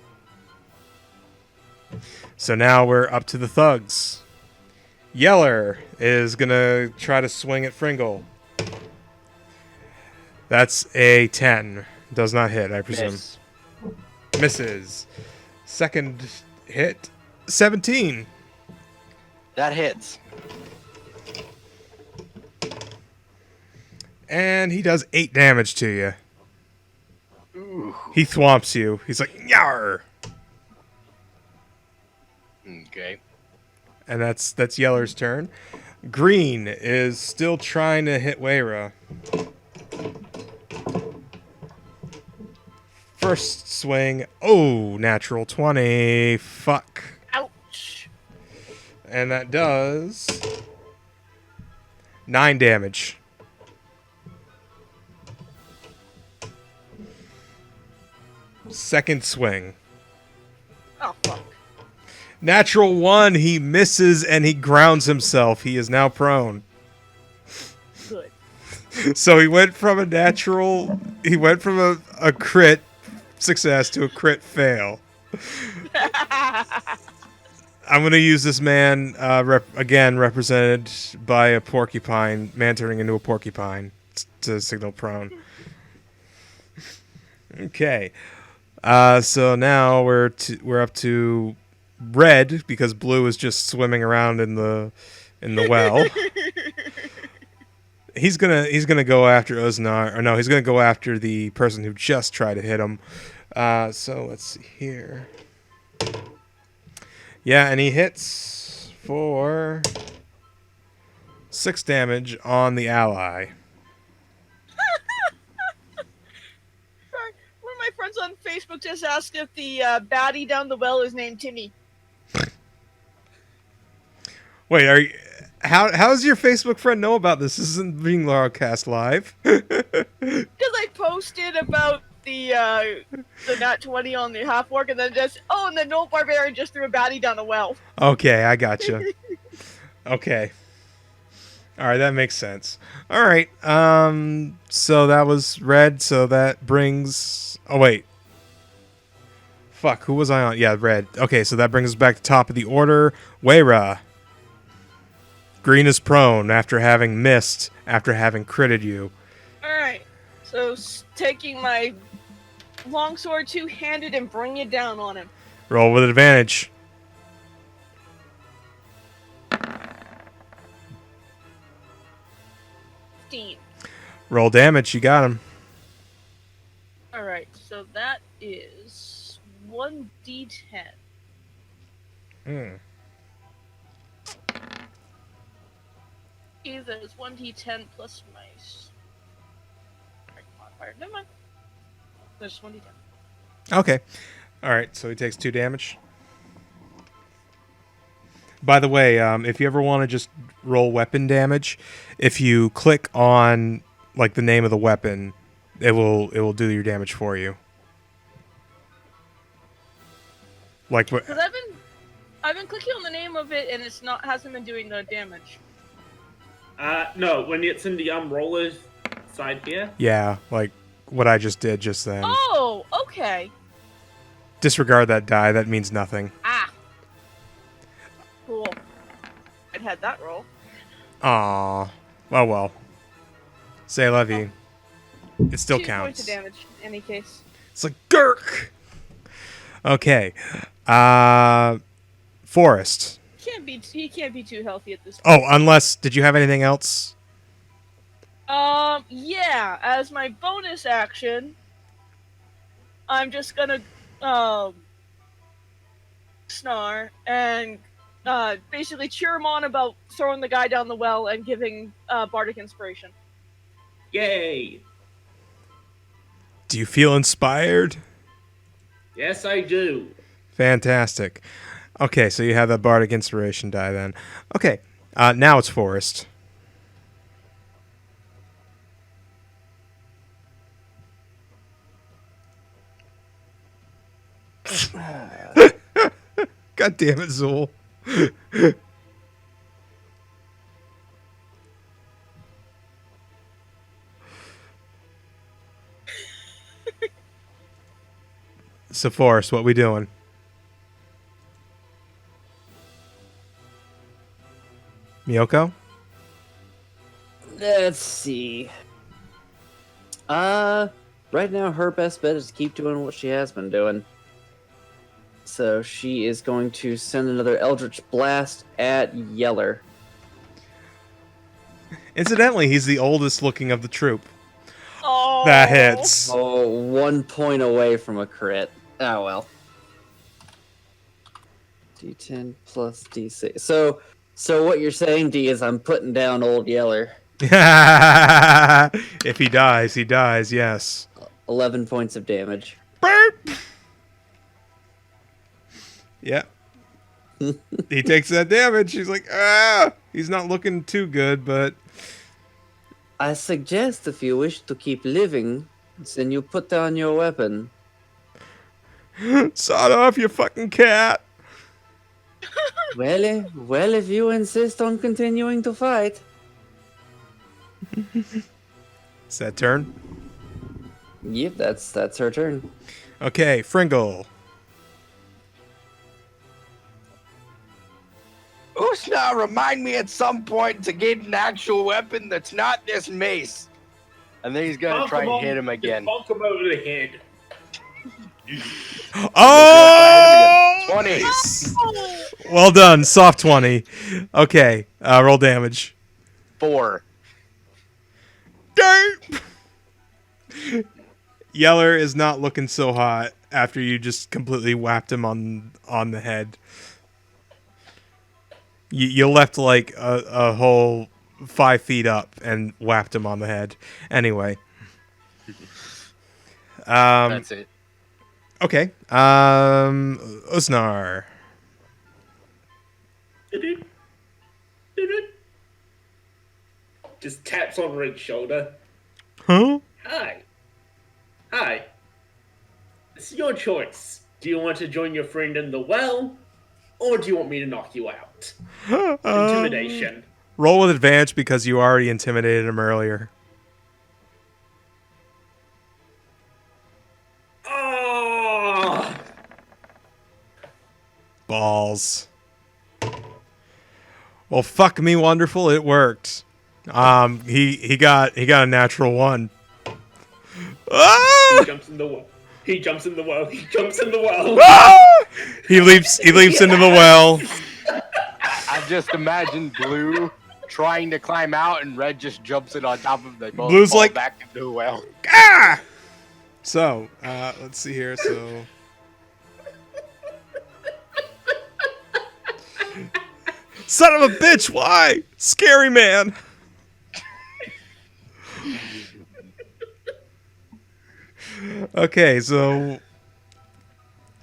So now we're up to the thugs. Yeller is gonna try to swing at Fringle. That's a 10. Does not hit, I presume. Miss. Misses. Second hit, 17. That hits. And he does 8 damage to you. Ooh. He thwomps you. He's like, yar! Okay. And that's Yeller's turn. Green is still trying to hit Weyra. First swing. Oh, natural 20. Fuck. Ouch. And that does 9 damage. Second swing. Oh, fuck. Natural 1. He misses and he grounds himself. He is now prone. Good. So he went from a crit success to a crit fail. I'm going to use this man, again, represented by a porcupine, man turning into a porcupine to signal prone. Okay. So now we're up to Red because Blue is just swimming around in the well. He's gonna go after Usnar, or no, he's gonna go after the person who just tried to hit him. So let's see here. Yeah, and he hits for 6 damage on the ally. Sorry, one of my friends on Facebook just asked if the baddie down the well is named Timmy. Wait, are you? How does your Facebook friend know about this? This isn't being Larocast live. Because I posted about the nat 20 on the half orc, and then and then no barbarian just threw a baddie down a well. Okay, I gotcha. Okay. All right, that makes sense. All right. So that was Red. So that brings. Oh wait. Fuck. Who was I on? Yeah, Red. Okay, so that brings us back to top of the order. Weyra. Green is prone after having missed, after having critted you. Alright, so taking my longsword two-handed and bring it down on him. Roll with advantage. 15. Roll damage. You got him. Alright, so that is 1d10. Hmm. Either it's 1d10 plus my modifier. Never mind. There's 1d10. Okay. All right. So he takes 2 damage. By the way, if you ever want to just roll weapon damage, if you click on like the name of the weapon, it will do your damage for you. Like what? Because I've been clicking on the name of it and hasn't been doing the damage. No, when it's in the roller side here. Yeah, like what I just did just then. Oh, okay. Disregard that die. That means nothing. Ah. Cool. I'd had that roll. Aw. Well. Say love you. It still 2 counts. points of damage, in any case. It's like Gurk. Okay. Forest. He can't be too healthy at this point. Oh, unless did you have anything else? Yeah, as my bonus action, I'm just gonna, Usnar and, basically cheer him on about throwing the guy down the well and giving, Bardic Inspiration. Yay! Do you feel inspired? Yes, I do. Fantastic. Okay, so you have that bardic inspiration die then. Okay, now it's Forest. God damn it, Zool. So, Forest, what we doing? Miyoko? Let's see. Right now her best bet is to keep doing what she has been doing. So she is going to send another Eldritch Blast at Yeller. Incidentally, he's the oldest looking of the troop. Oh. That hits. Oh, 1 point away from a crit. Oh well. D10 plus D6. So what you're saying, D, is I'm putting down old Yeller. If he dies, he dies, yes. 11 points of damage. Burp! Yeah. He takes that damage. He's like, ah! He's not looking too good, but... I suggest if you wish to keep living, then you put down your weapon. Sawed off, you fucking cat! Well, if you insist on continuing to fight. Is that turn? Yep, that's her turn. Okay, Fringle. Usnar, remind me at some point to get an actual weapon that's not this mace. And then he's gonna try and hit him again. Bonk him over the head. Oh! 20. Well done, soft 20. Okay, roll damage. 4. Derp! Yeller is not looking so hot after you just completely whacked him on the head. You left like a whole 5 feet up and whacked him on the head. Anyway. That's it. Okay. Usnar. Just taps on Rick's shoulder. Huh? Hi. It's your choice. Do you want to join your friend in the well, or do you want me to knock you out? Intimidation. Roll with advantage because you already intimidated him earlier. Oh! Balls. Well, fuck me, wonderful. It worked. He got a natural 1. Ah! He jumps in the well. He jumps in the well. Ah! He leaps into the well. I just imagine Blue trying to climb out and Red just jumps in on top of them. They both Blue's fall like- back into the well. Ah! So, let's see here. So, son of a bitch! Why? Scary man. Okay, so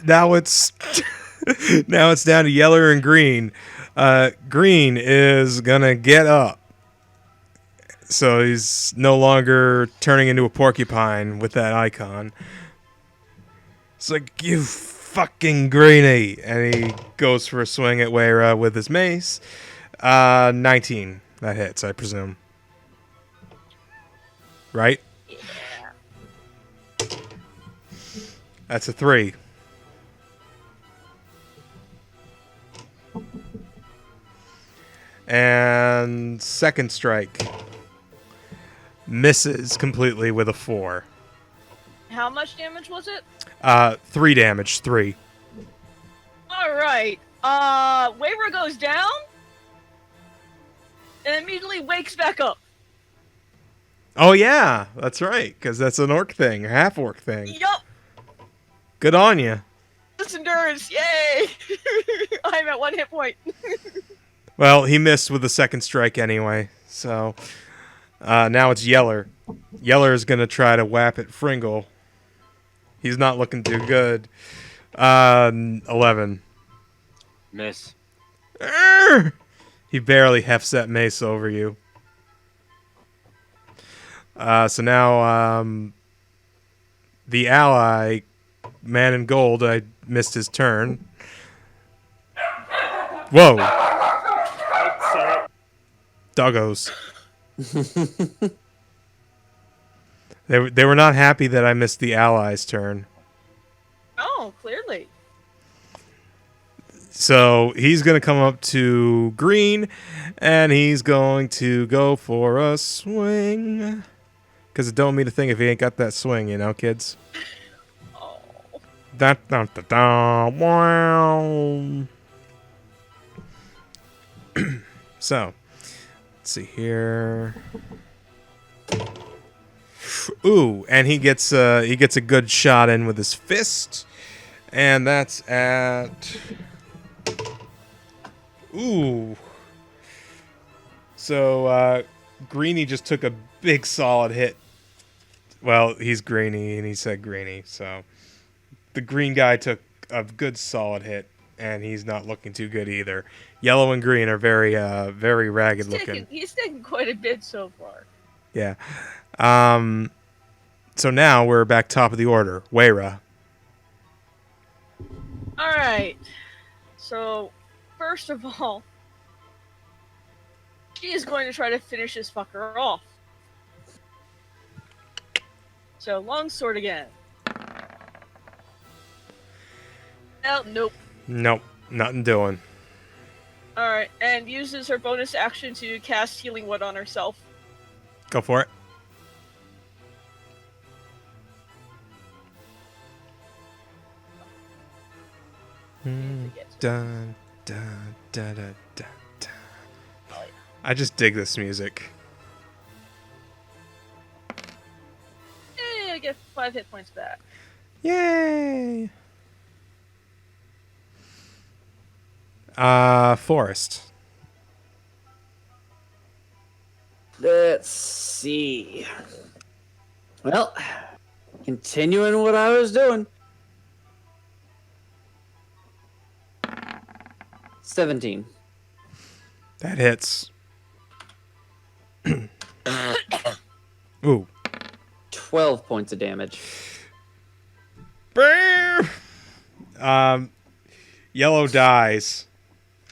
now it's down to Yeller and Green. Green is gonna get up, so he's no longer turning into a porcupine with that icon. It's like, you fucking greenie, and he goes for a swing at Weyra with his mace. 19, that hits, I presume. Right? That's a 3. And second strike misses completely with a 4. How much damage was it? 3 damage, 3. Alright. Weyra goes down and immediately wakes back up. Oh yeah, that's right, because that's an orc thing, a half orc thing. Yup. Good on you. This endurance, yay! I'm at 1 hit point. Well, he missed with the second strike anyway, so now it's Yeller. Yeller is gonna try to whap at Fringle. He's not looking too good. 11. Miss. Arr! He barely hefts that mace over you. So now the ally, man in gold, I missed his turn. Whoa. Sorry. Doggos. They were not happy that I missed the ally's turn. Oh, clearly. So he's going to come up to green, and he's going to go for a swing. Because it don't mean a thing if he ain't got that swing, you know, kids. Oh. Da, da, da, da, wow. So, let's see here. Ooh, and he gets a good shot in with his fist, and that's at. Ooh. So Greeny just took a big solid hit. Well, he's Greeny, and he said Greeny, so the green guy took a good solid hit, and he's not looking too good either. Yellow and green are very ragged looking. He's taken quite a bit so far. Yeah. So now we're back top of the order. Weyra. Alright. So, first of all, she is going to try to finish this fucker off. So, longsword again. Oh, nope. Nope, nothing doing. Alright, and uses her bonus action to cast Healing Wood on herself. Go for it. Dun, dun, dun, dun, dun, dun. I just dig this music. Hey, I get 5 hit points back. Yay! Forest. Let's see. Well, continuing what I was doing. 17. That hits. Ooh. 12 points of damage. Brr! Yellow dies.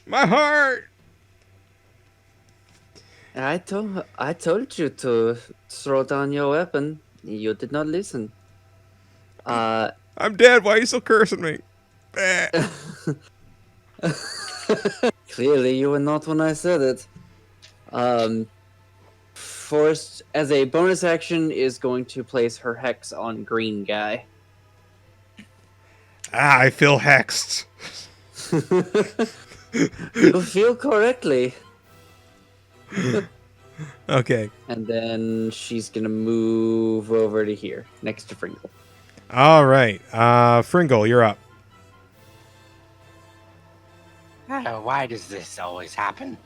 My heart! I told you to throw down your weapon. You did not listen. I'm dead. Why are you still cursing me? Eh. Clearly, you were not when I said it. Forrest, as a bonus action, is going to place her hex on green guy. I feel hexed. You feel correctly. Okay. And then she's gonna move over to here, next to Fringle. All right. Fringle, you're up. Why does this always happen?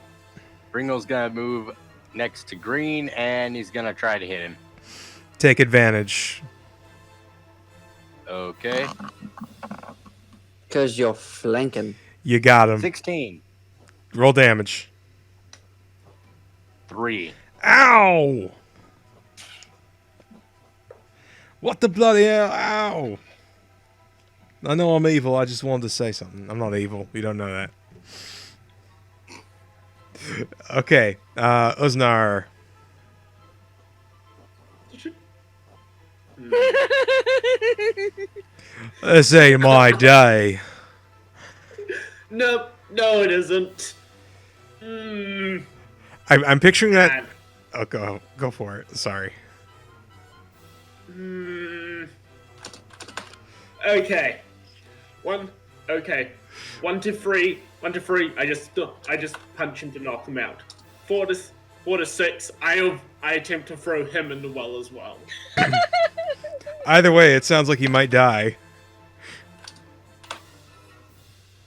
Fringle's gonna move next to green, and he's gonna try to hit him. Take advantage. Okay. Because you're flanking. You got him. 16. Roll damage. 3. Ow! What the bloody hell? Ow! I know I'm evil. I just wanted to say something. I'm not evil. You don't know that. Okay. Usnar. This ain't my day. No, it isn't. I'm picturing that. Oh, go for it. Sorry. Okay. 1 to 3. I just punch him to knock him out. 4 4 to 6, I attempt to throw him in the well as well. Either way, it sounds like he might die.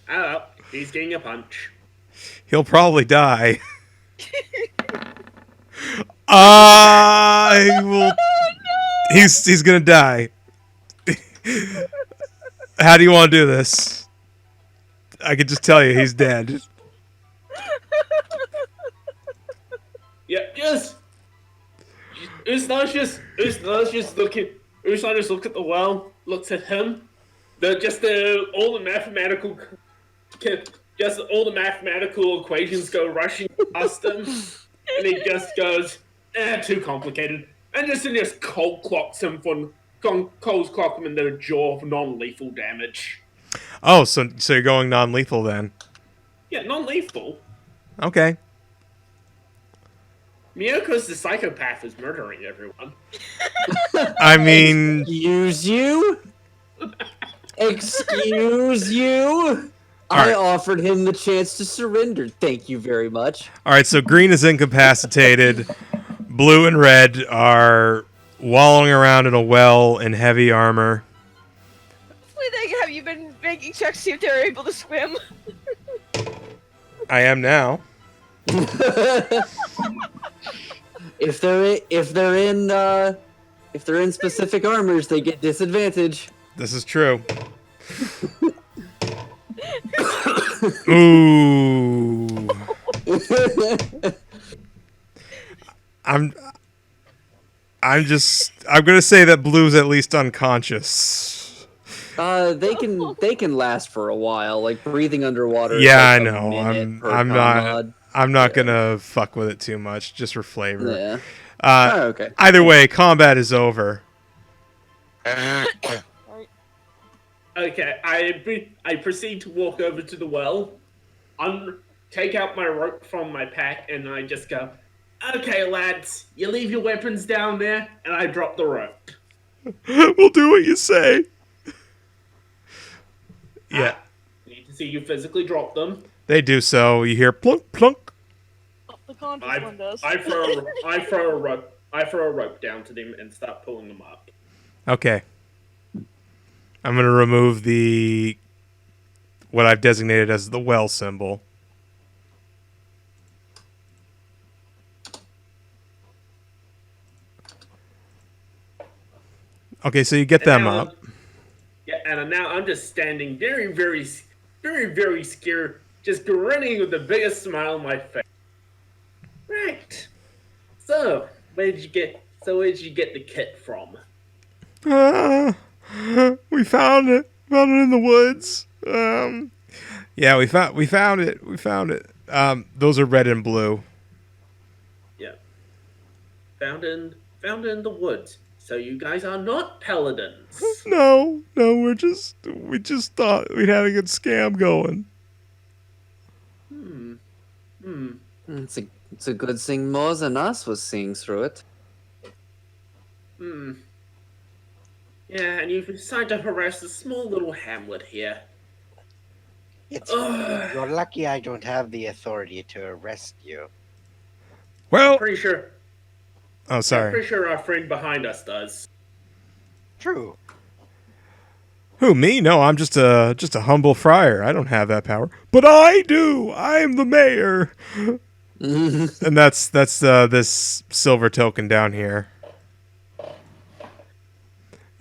Oh, he's getting a punch. He'll probably die. I will. He's gonna die. How do you want to do this? I can just tell you he's dead. Yeah, Usnar just looking. Usnar just look at the well, looks at him. All the mathematical equations go rushing past him, and he just goes, too complicated, and just cold clocks him in the jaw for non-lethal damage. Oh, so you're going non-lethal then? Yeah, non-lethal. Okay. Miyoko's the psychopath is murdering everyone. I mean, Excuse you? Excuse you? right. I offered him the chance to surrender. Thank you very much. all right. So green is incapacitated. Blue and red are wallowing around in a well in heavy armor. Have you been making checks to see if they're able to swim? I am now. If they're in specific armors, they get disadvantage. This is true. Ooh. I'm gonna say that blue's at least unconscious. They can last for a while, like breathing underwater. is Yeah, like I a know. minute per I'm comrade. not gonna fuck with it too much, just for flavor. Yeah. Okay. Either way, combat is over. Okay, I proceed to walk over to the well, take out my rope from my pack, and I just go, "Okay, lads, you leave your weapons down there," and I drop the rope. We'll do what you say. Yeah, I need to see you physically drop them. they do so. You hear plunk plunk. The conscious one does. I throw a rope down to them and start pulling them up. Okay. I'm gonna remove what I've designated as the well symbol. Okay, so you get them up. Yeah, and now I'm just standing very, very, very, very scared, just grinning with the biggest smile on my face. Right. So, where did you get the kit from? We found it. Found it in the woods. Yeah, we found it. We found it. Those are red and blue. Yeah. Found in the woods. So you guys are not paladins. No, we just thought we'd had a good scam going. It's a good thing more than us was seeing through it. Yeah, and you've decided to harass a small little hamlet here. You're lucky I don't have the authority to arrest you. Well, Pretty sure. oh I'm sorry. pretty sure our friend behind us does. True. Who, me? No, I'm just a humble friar. I don't have that power, but I do. I'm the mayor. And that's this silver token down here.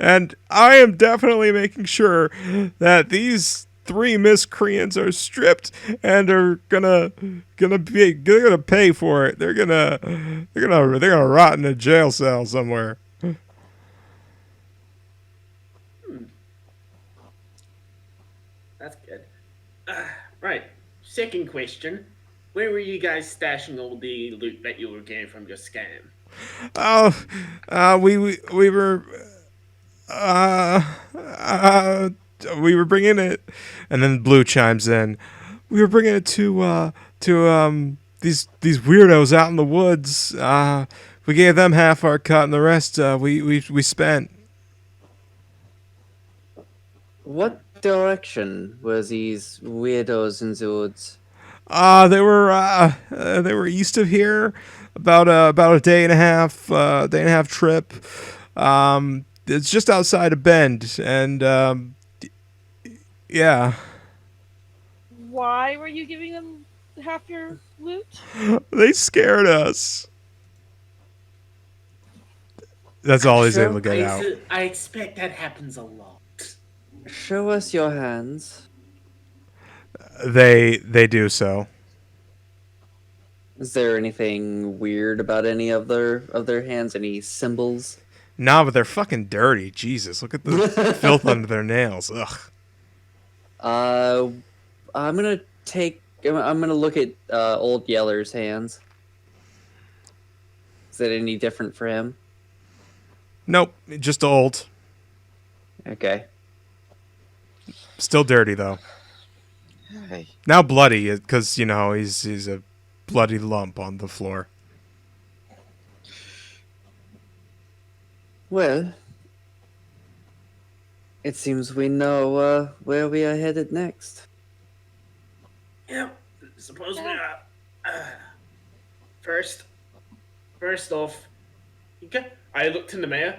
And I am definitely making sure that these 3 miscreants are stripped and are gonna pay for it. They're gonna rot in a jail cell somewhere. That's good. Right. Second question. Where were you guys stashing all the loot that you were getting from your scam? We were bringing it, and then Blue chimes in. We were bringing it to these weirdos out in the woods. We gave them half our cut, and the rest we spent. What direction were these weirdos in the woods? They were east of here, about a day and a half trip. It's just outside of Bend, and yeah, Why were you giving them half your loot? they scared us. That's all he's able to get out. I expect that happens a lot. Show us your hands. They do so. Is there anything weird about any of their hands? Any symbols? Nah, but they're fucking dirty. Jesus, look at the filth under their nails. Ugh. I'm gonna take. I'm gonna look at Old Yeller's hands. Is it any different for him? Nope, just old. Okay. Still dirty though. Hey, Now bloody, because he's a bloody lump on the floor. Well, it seems we know where we are headed next. Yeah, suppose we are. First off, I looked in the mayor.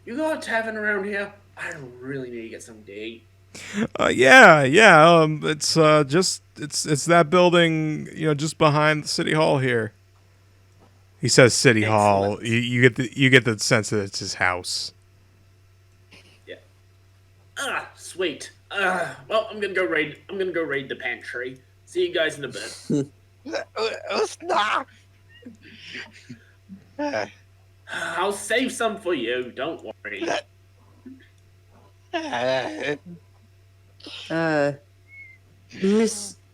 You got a tavern around here? I really need to get something to eat. Yeah. It's it's that building, just behind the city hall here. He says city hall. Excellent. You get the sense that it's his house. Yeah. Sweet. Well, I'm gonna go raid the pantry. See you guys in a bit. Usnar! I'll save some for you. Don't worry.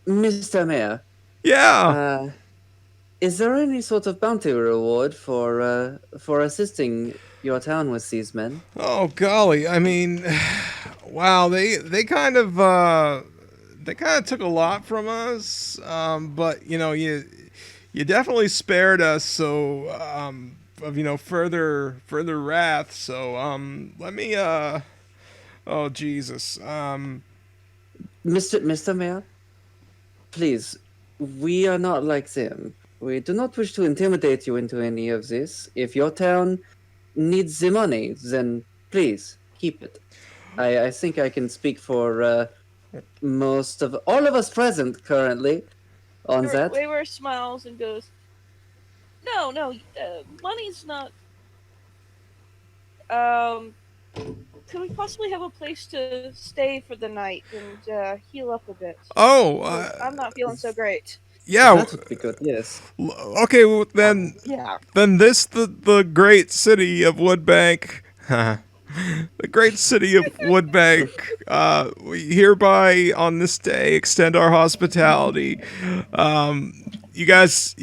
Mr. Mayor, Yeah. is there any sort of bounty reward for assisting your town with these men? Oh golly, I mean, wow, they kind of took a lot from us, but you definitely spared us, so of further wrath. So let me oh Jesus, Mr. Mayor, please, we are not like them. We do not wish to intimidate you into any of this. If your town needs the money, then please keep it. I think I can speak for most of all of us present currently on that. Weyra smiles and goes, "No, money's not. Could we possibly have a place to stay for the night and heal up a bit? oh, I'm not feeling so great." yeah, That would be good. Yes. okay, well, then Yeah. the great city of Woodbank, the great city of Woodbank, we hereby on this day extend our hospitality. You guys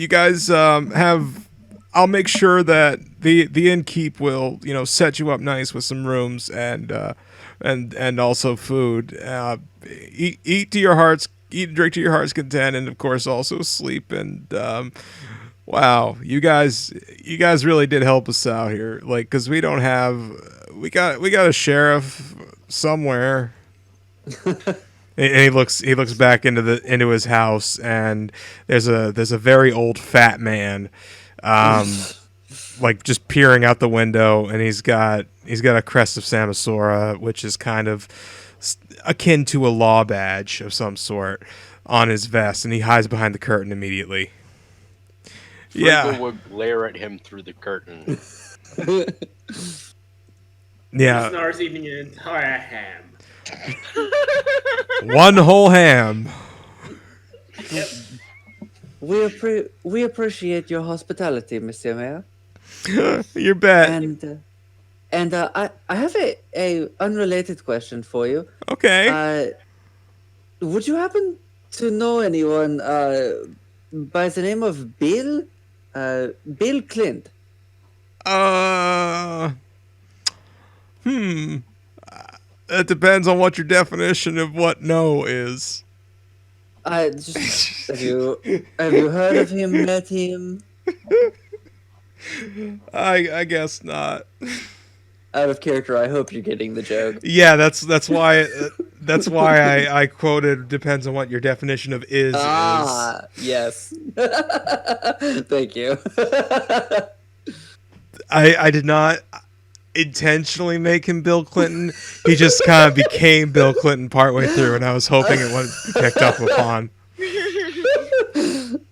have. I'll make sure that the innkeep will set you up nice with some rooms and also food. Eat and drink to your heart's content, and of course also sleep. And wow, you guys really did help us out here. Like, cause we got a sheriff somewhere. And he looks back into his house, and there's a very old fat man, like just peering out the window, and he's got a crest of Samasora, which is kind of akin to a law badge of some sort on his vest, and he hides behind the curtain immediately. Fringle would glare at him through the curtain. Yeah, Usnar's eating an entire ham. one whole ham. Yep. We appreciate your hospitality, Mr. Mayor. You bet. And I have a unrelated question for you. Okay. Would you happen to know anyone by the name of Bill? Bill Clint. It depends on what your definition of what no is. Just have you heard of him? Met him? I guess not. out of character. I hope you're getting the joke. Yeah, that's why I quoted depends on what your definition of is. Yes. Thank you. I did not intentionally make him Bill Clinton. He just kind of became Bill Clinton partway through, and I was hoping it wouldn't be picked up upon.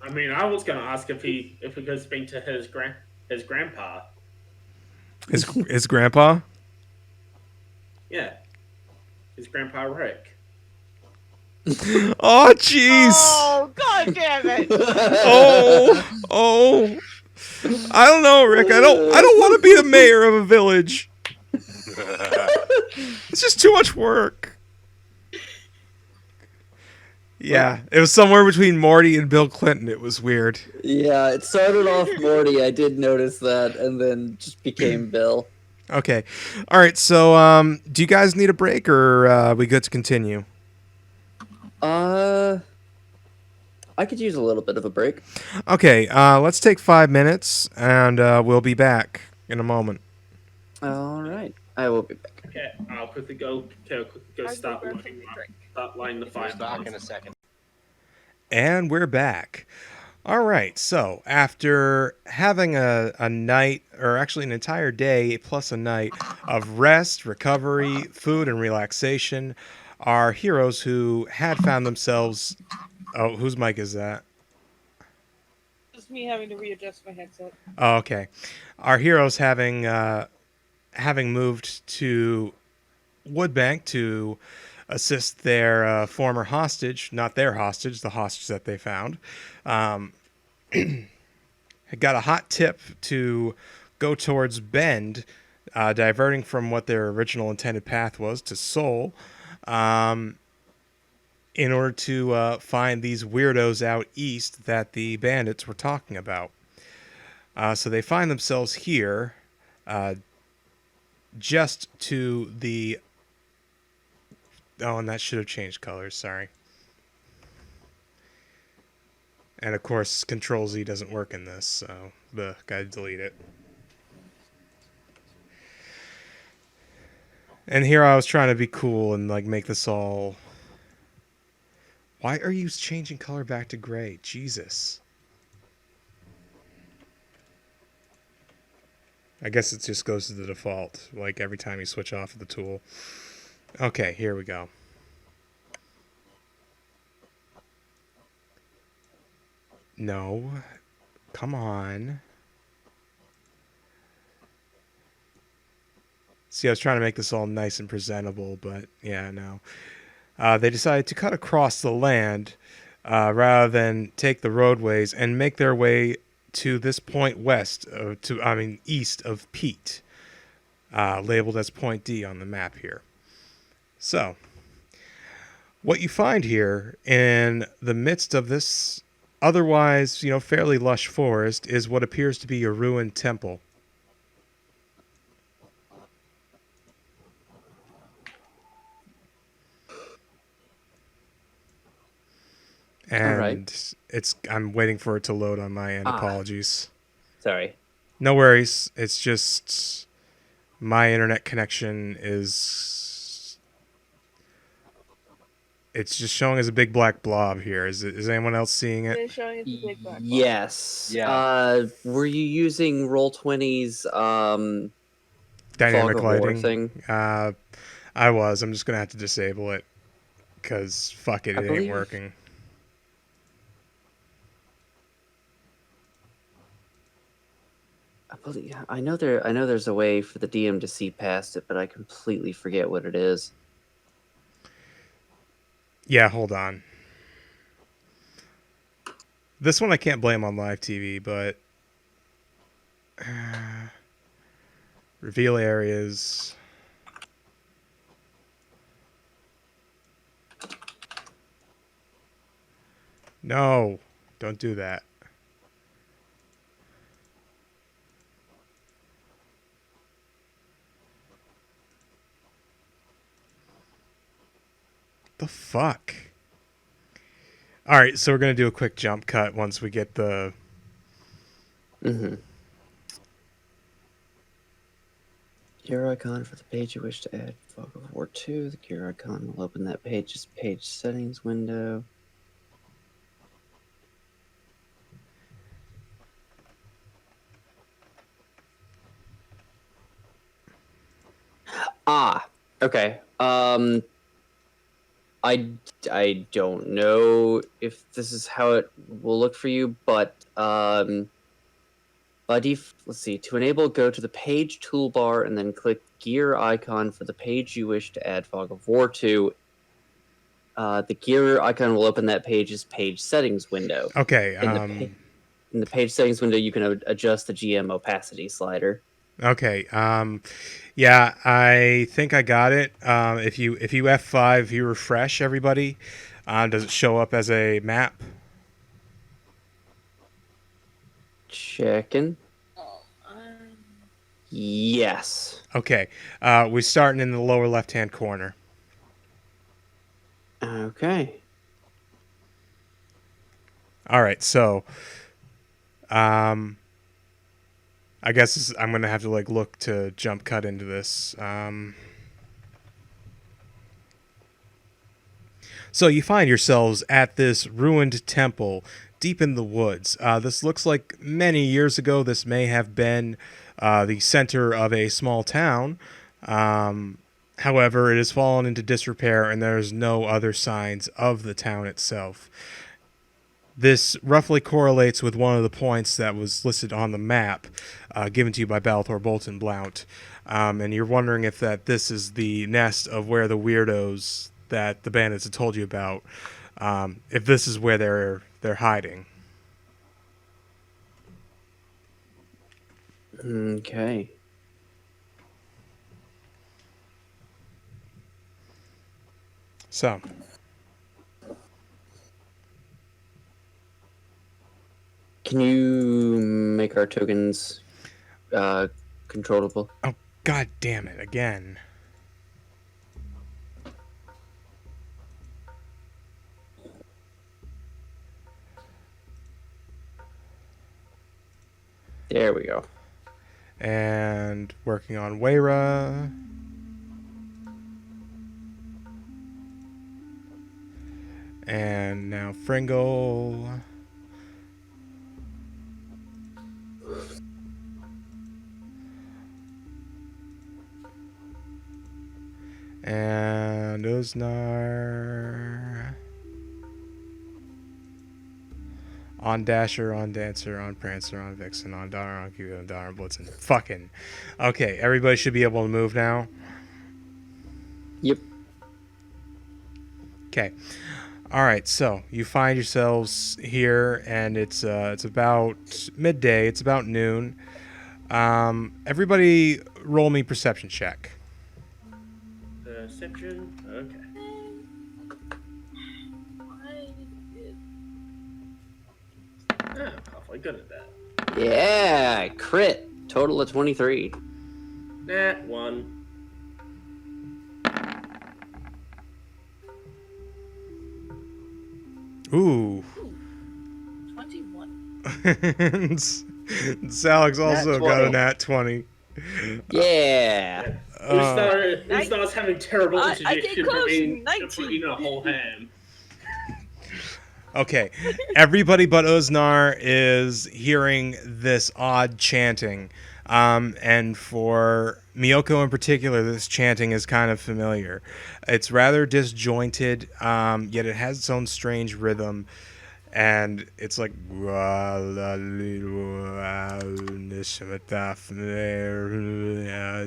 I mean, I was gonna ask if he could speak to his grandpa. His grandpa? Yeah, his grandpa Rick. Oh, jeez. Oh, god damn it! Oh. I don't know, Rick. I don't want to be the mayor of a village. It's just too much work. Yeah, it was somewhere between Morty and Bill Clinton. It was weird. Yeah, it started off Morty. I did notice that, and then just became Bill. Okay. All right, so do you guys need a break, or are we good to continue? I could use a little bit of a break. Okay, let's take 5 minutes, and we'll be back in a moment. All right, I will be back. Okay, I'll quickly go start lighting the fire. Back in a second. And we're back. All right, so after having a night, or actually an entire day plus a night of rest, recovery, food, and relaxation, our heroes who had found themselves... Oh, whose mic is that? Just me having to readjust my headset. Oh, okay. Our heroes having moved to Woodbank to assist their former hostage, not their hostage, the hostage that they found, got a hot tip to go towards Bend, diverting from what their original intended path was to Seoul, in order to find these weirdos out east that the bandits were talking about. So they find themselves here, just to the... Oh, and that should have changed colors, sorry. And of course, Control-Z doesn't work in this, so gotta delete it. And here I was trying to be cool and like make this all... Why are you changing color back to gray? Jesus. I guess it just goes to the default, like every time you switch off of the tool. Okay, here we go. No. Come on. See, I was trying to make this all nice and presentable, but yeah, no. They decided to cut across the land rather than take the roadways and make their way to this point east of Pete, labeled as Point D on the map here. So, what you find here in the midst of this otherwise, fairly lush forest is what appears to be a ruined temple. And right. I'm waiting for it to load on my end. Apologies. Sorry. No worries. It's just my internet connection is... It's just showing as a big black blob here. Is anyone else seeing it? It's showing as a big black box. Yes. Yeah. Were you using Roll20's Dynamic Fog of War lighting thing? I was. I'm just gonna have to disable it because fuck it, it ain't working. I know there's a way for the DM to see past it, but I completely forget what it is. Yeah, hold on. This one I can't blame on live TV, but reveal areas. No, don't do that. The fuck? Alright, so we're going to do a quick jump cut once we get the... Mm-hmm. Gear icon for the page you wish to add Fog of War 2. The gear icon will open that page's page settings window. Okay. I don't know if this is how it will look for you, but let's see. To enable, go to the page toolbar and then click gear icon for the page you wish to add Fog of War to. The gear icon will open that page's page settings window. Okay. In the page settings window, you can adjust the GM opacity slider. Okay. Yeah, I think I got it. If you F5, if you refresh everybody, does it show up as a map? Checking. Yes. Okay. We're starting in the lower left-hand corner. Okay. All right. So, I guess I'm gonna have to look to jump cut into this. So you find yourselves at this ruined temple deep in the woods. This looks like many years ago. This may have been the center of a small town. However, it has fallen into disrepair, and there's no other signs of the town itself. This roughly correlates with one of the points that was listed on the map given to you by Balthor Bolton Blount. And you're wondering if this is the nest of where the weirdos that the bandits had told you about, if this is where they're hiding. Okay. So, can you make our tokens controllable? oh god damn it again. There we go. And working on Weyra. And now Fringle. And Usnar. On Dasher, on Dancer, on Prancer, on Vixen, on Donner, on Q, on Donner, Blitzen. Fucking. Okay, everybody should be able to move now. Yep. Okay. All right, so you find yourselves here, and it's about midday. It's about noon. Everybody roll me perception check. Perception? Okay. I'm awfully good at that. Yeah, crit. Total of 23. Nat 1. Ooh. 21. Alex also Nat got a 20. nat 20. Yeah. Usnar's having terrible I get interdiction close, for eating 19. a whole ham. Okay, everybody but Usnar is hearing this odd chanting. And for Miyoko in particular, this chanting is kind of familiar. It's rather disjointed, yet it has its own strange rhythm. And it's like... It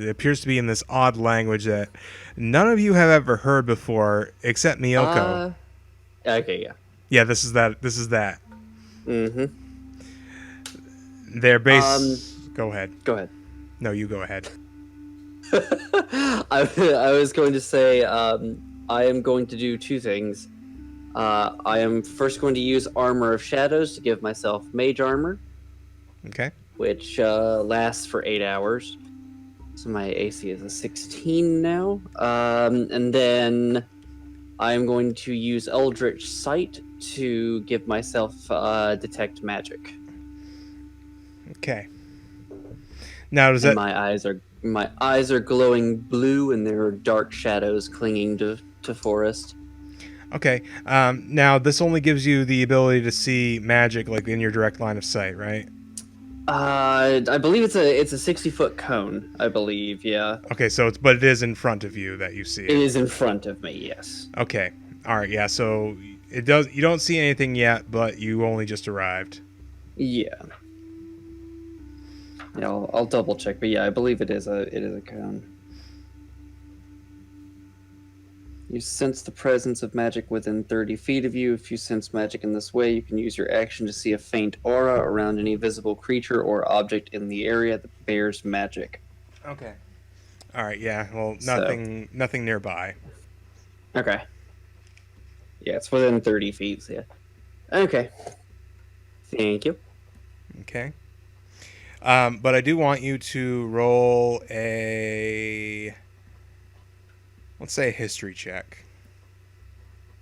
appears to be in this odd language that none of you have ever heard before, except Miyoko. Okay, yeah. Yeah, this is that. Mm-hmm. Their base... Go ahead. Go ahead. No, you go ahead. I was going to say, I am going to do two things. I am first going to use Armor of Shadows to give myself Mage Armor, Okay. which lasts for 8 hours. So my AC is a 16 now. And then I'm going to use Eldritch Sight to give myself Detect Magic. Okay. Now, does And that... my eyes are My eyes are glowing blue, and there are dark shadows clinging to Forest. Okay. Now this only gives you the ability to see magic like in your direct line of sight, right? I believe it's a 60-foot cone. I believe, yeah. Okay, so but it is in front of you that you see It it. is in front of me. Yes. Okay. All right. Yeah. So it does. You don't see anything yet, but you only just arrived. Yeah. Yeah, I'll double check, but yeah, I believe it is a cone. You sense the presence of magic within 30 feet of you. If you sense magic in this way, you can use your action to see a faint aura around any visible creature or object in the area that bears magic. Okay. All right. Yeah. Well, So- nothing nearby. Okay. Yeah, it's within 30 feet, so yeah. Okay. Thank you. Okay. But I do want you to roll a, let's say, a history check.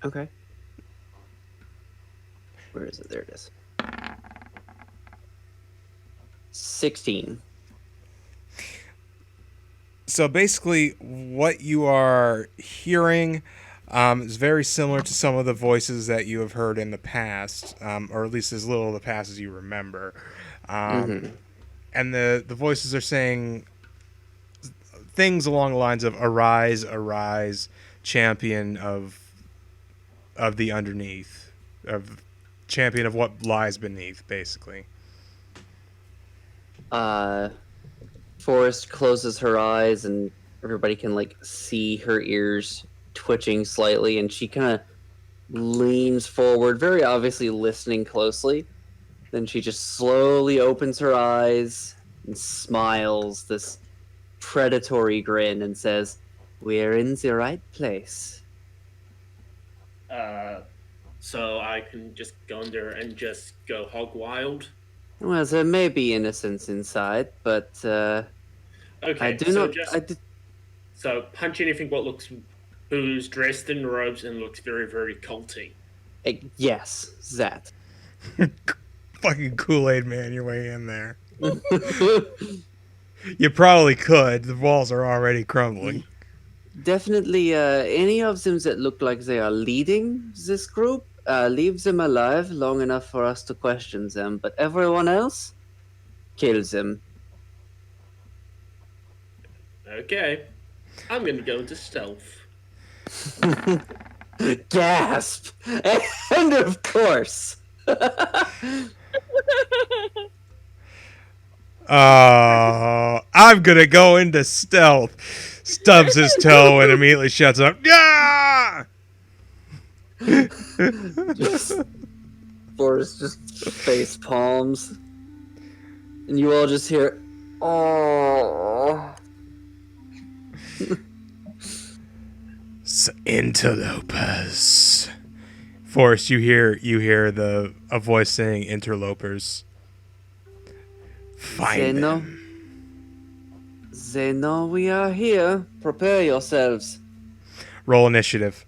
Okay. Where is it? There it is. 16. So basically, what you are hearing is very similar to some of the voices that you have heard in the past, or at least as little of the past as you remember. And the voices are saying things along the lines of "Arise, arise, champion of the underneath, of champion of what lies beneath," basically. Forrest closes her eyes, and everybody can like see her ears twitching slightly, and she kind of leans forward, very obviously listening closely. Then she just slowly opens her eyes and smiles this predatory grin and says, "We're in the right place." So I can just go in there and just go hog wild. Well, there may be innocence inside, but Okay, I do so not. just so punch anything who's dressed in robes and looks very, very culty. Yes, that. Fucking Kool-Aid man your way in there. You probably could. The walls are already crumbling. Definitely, any of them that look like they are leading this group, leave them alive long enough for us to question them. But everyone else, kill them. Okay, I'm gonna go into stealth. Gasp! And of course. I'm gonna go into stealth. Stubs his toe and immediately shuts up. Yeah! Forrest just face palms. And you all just hear, "Oh." Interlopers. Forrest, you hear a voice saying interlopers. Find them. They know we are here. Prepare yourselves. Roll initiative.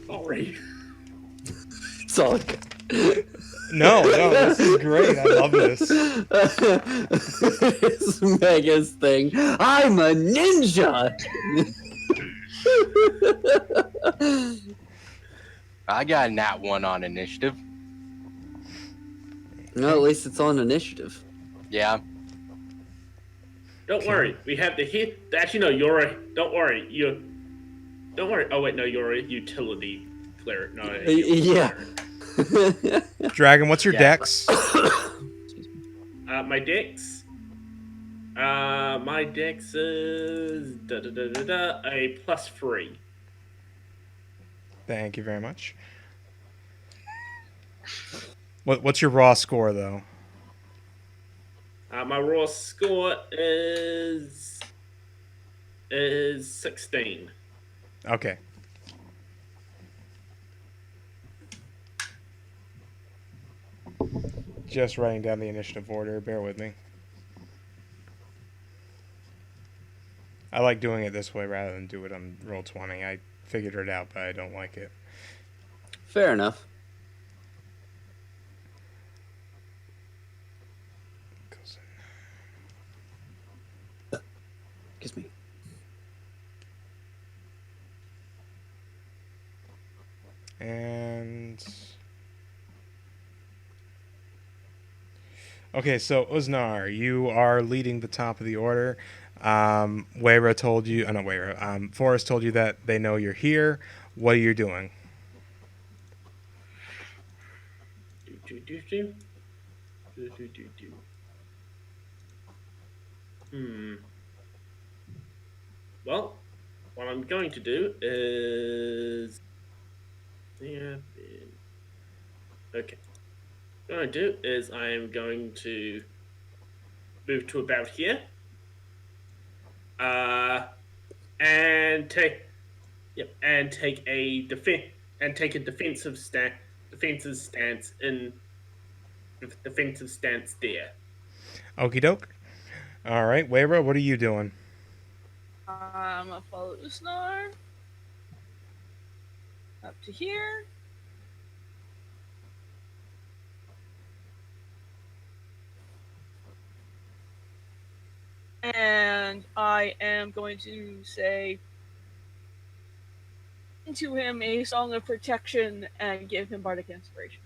Sorry. It's all good. No, this is great. I love this. It's Mega's thing. I'm a ninja. I got a nat 1 on initiative. No, at least it's on initiative. Yeah. Don't worry, we have the hit. Actually, no, you're a. Don't worry, Don't worry. Oh wait, no, you're a utility cleric. No. Yeah. Dragon, what's your Yeah. dex? My dex. My dex is a +3. Thank you very much. What's your raw score though? My raw score is 16. Okay. Just writing down the initiative order. Bear with me. I like doing it this way rather than do it on Roll20. I figured it out, but I don't like it. Fair enough. Okay, so Usnar, you are leading the top of the order. Weyra told you, not Weyra, Forrest told you that they know you're here. What are you doing? Do, do, do, do. Do, do, do, do. Well, what I'm going to do is. Yeah. Okay. What I'm going to do is I am going to move to about here. And take. Yep. And take a defensive stance in. Defensive stance there. Okie doke. All right, Weyra, what are you doing? I'm gonna follow Usnar up to here. And I am going to say into him a song of protection and give him bardic inspiration.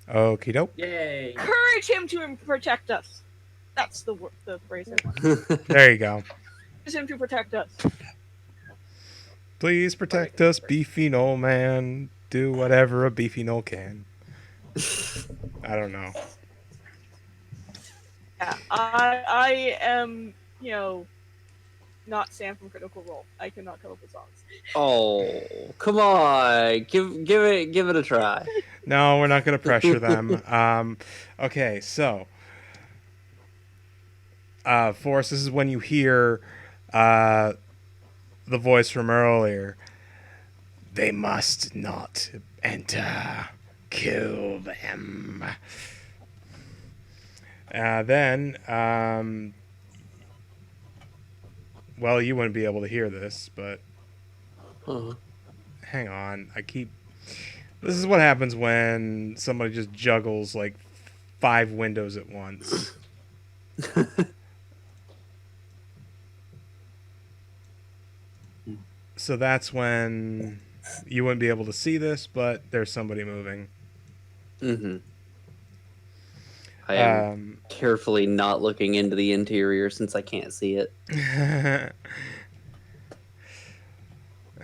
Okie doke. Yay! Encourage him to protect us. That's the phrase I want. There you go. Encourage him to protect us. Please protect us, beefy knoll man. Do whatever a beefy knoll can. I don't know. Yeah, I am, not Sam from Critical Role. I cannot come up with songs. Oh, come on. Give it a try. No, we're not going to pressure them. Okay, so Forrest, this is when you hear the voice from earlier. They must not enter. Kill them. Then, well, you wouldn't be able to hear this, but hang on. This is what happens when somebody just juggles like 5 windows at once. So that's when you wouldn't be able to see this, but there's somebody moving. Mm-hmm. I am carefully not looking into the interior since I can't see it.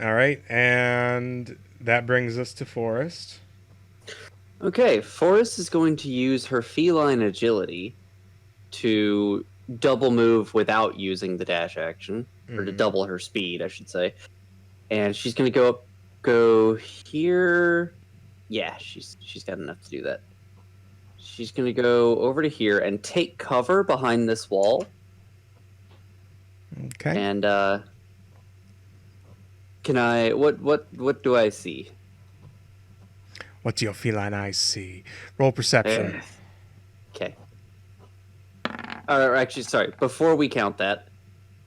All right, and that brings us to Forrest. Okay, Forrest is going to use her feline agility to double move without using the dash action, or to double her speed, I should say. And she's going to go here. Yeah, she's got enough to do that. She's going to go over to here and take cover behind this wall. Okay. And can I what do I see? What do your feline eyes see? Roll perception. Okay. Actually, sorry. Before we count that,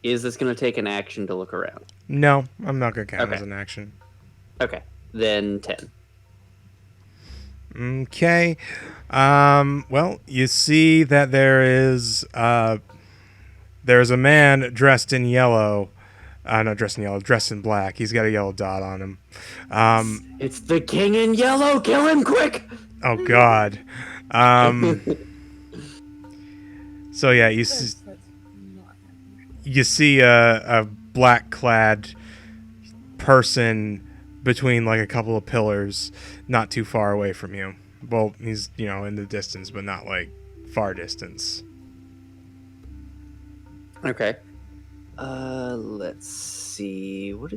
is this going to take an action to look around? No, I'm not going to count Okay. as an action. Okay. Then 10. Okay. Well, you see that there's a man dressed in yellow. Not dressed in yellow, dressed in black. He's got a yellow dot on him. It's the king in yellow. Kill him quick. Oh God. So yeah, you see a black-clad person between like a couple of pillars, not too far away from you. Well, he's in the distance, but not like far distance. Okay. Let's see. What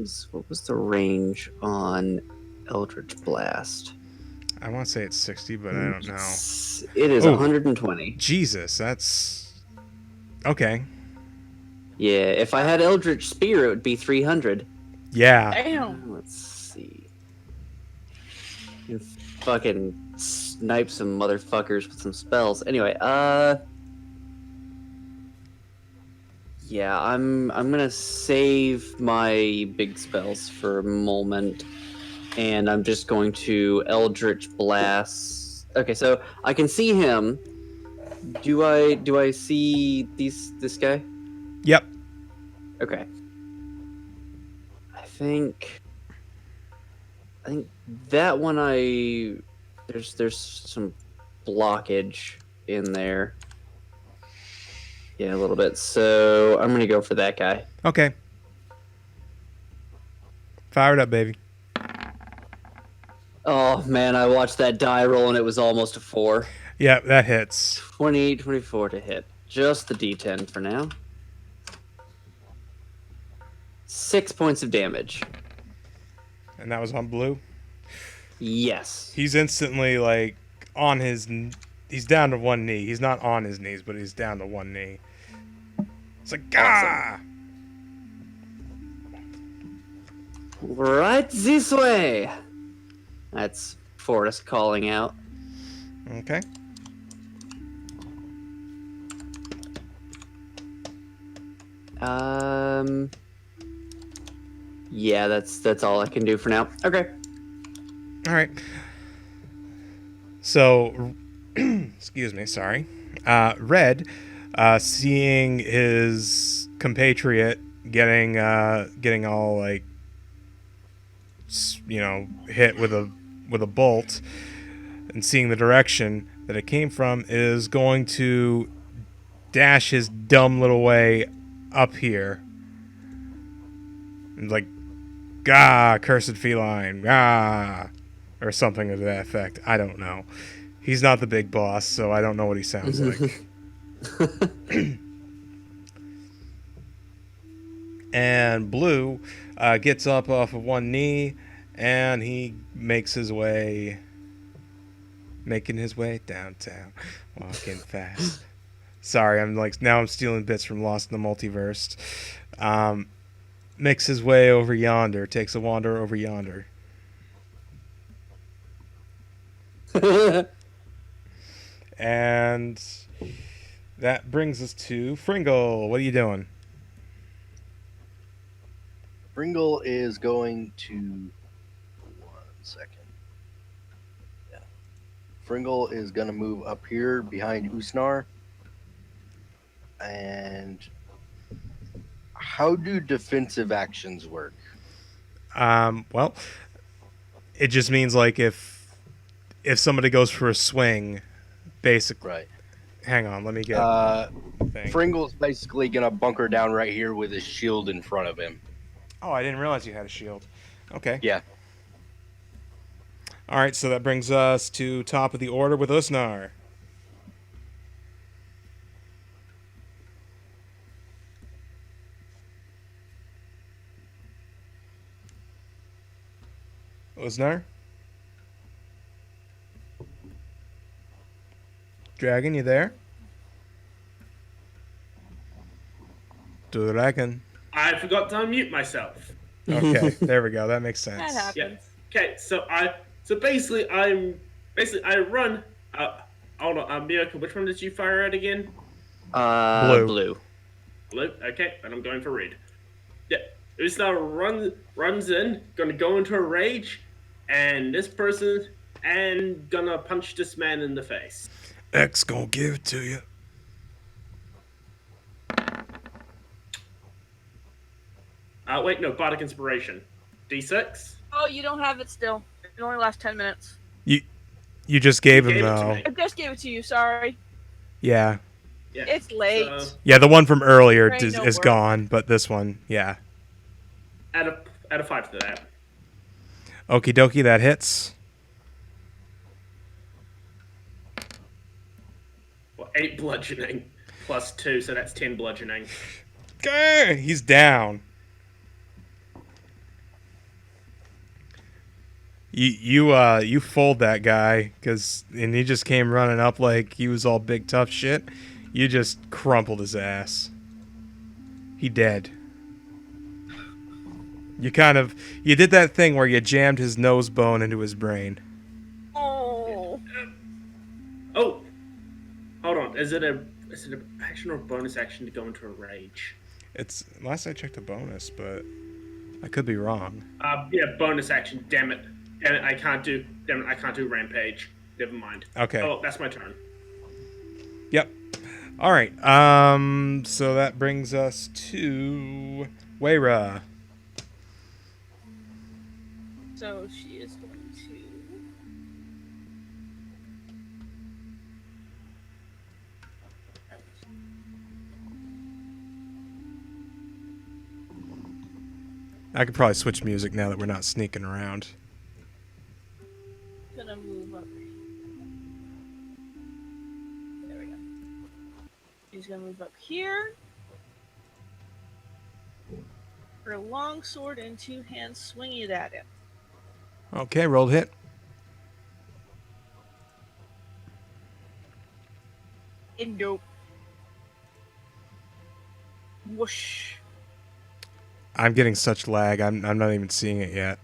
was the range on Eldritch Blast? I want to say it's 60, but I don't know. It is Ooh. 120. Jesus, that's okay. Yeah, if I had Eldritch Spear, it would be 300. Yeah. Damn. Let's see. You fucking snipe some motherfuckers with some spells. Anyway, yeah, I'm gonna save my big spells for a moment, and I'm just going to Eldritch Blast. Okay, so I can see him. Do I see this guy? Yep. Okay. I think that one there's some blockage in there. Yeah, a little bit. So I'm gonna go for that guy. Okay. Fire it up, baby. Oh man, I watched that die roll and it was almost a 4. Yeah, that hits. 20, 24 to hit. Just the D10 for now. 6 points of damage. And that was on blue. Yes. He's instantly like on his. He's down to one knee. He's not on his knees, but he's down to one knee. It's like ah. Right this way. That's Forrest calling out. Okay. Yeah, that's all I can do for now. Okay. All right. So, excuse me. Sorry. Red, seeing his compatriot getting all like, hit with a bolt, and seeing the direction that it came from, is going to dash his dumb little way up here. And like, gah, cursed feline, gah, or something to that effect. I don't know. He's not the big boss, so I don't know what he sounds like. And Blue gets up off of one knee, and he making his way downtown, walking fast. Sorry, I'm stealing bits from Lost in the Multiverse. Makes his way over yonder, takes a wander over yonder. And that brings us to Fringle. What are you doing? Fringle is going to. 1 second. Yeah. Fringle is going to move up here behind Usnar. And how do defensive actions work? Well, it just means like if somebody goes for a swing, basically. Right. Hang on, let me get. Fringle's basically going to bunker down right here with his shield in front of him. Oh, I didn't realize you had a shield. Okay. Yeah. All right, so that brings us to top of the order with Usnar. Usnar? Dragon, you there? Dragon. I forgot to unmute myself. Okay, there we go. That makes sense. That happens. Yeah. Okay, so basically I run. Hold on, Miracle. Which one did you fire at again? Blue. Blue. Okay, and I'm going for red. Yeah, Usnar runs in, gonna go into a rage, and this person and gonna punch this man in the face. X gonna give it to you. Wait, no, Bardic Inspiration. D6. Oh, you don't have it still. It only lasts 10 minutes. You just gave him Gave it to though. me. I just gave it to you, sorry. Yeah. Yeah. It's late. Yeah, the one from earlier There ain't is no is work. gone, but this one, yeah. Add a 5 to that. Okie dokie, that hits. Well, 8 bludgeoning plus 2, so that's 10 bludgeoning. Okay, he's down. You fooled that guy, and he just came running up like he was all big tough shit. You just crumpled his ass. He dead. You did that thing where you jammed his nose bone into his brain. Oh. Oh, hold on. Is it an action or bonus action to go into a rage? It's last I checked a bonus, but I could be wrong. Yeah, bonus action. Damn it. I can't do rampage. Never mind. Okay. Oh, that's my turn. Yep. All right. So that brings us to Weyra. So she is going to. I could probably switch music now that we're not sneaking around. Gonna move up. There we go. He's gonna move up here. For a long sword and 2 hands, swing it at him. Okay, rolled hit. And nope. Whoosh. I'm getting such lag. I'm not even seeing it yet.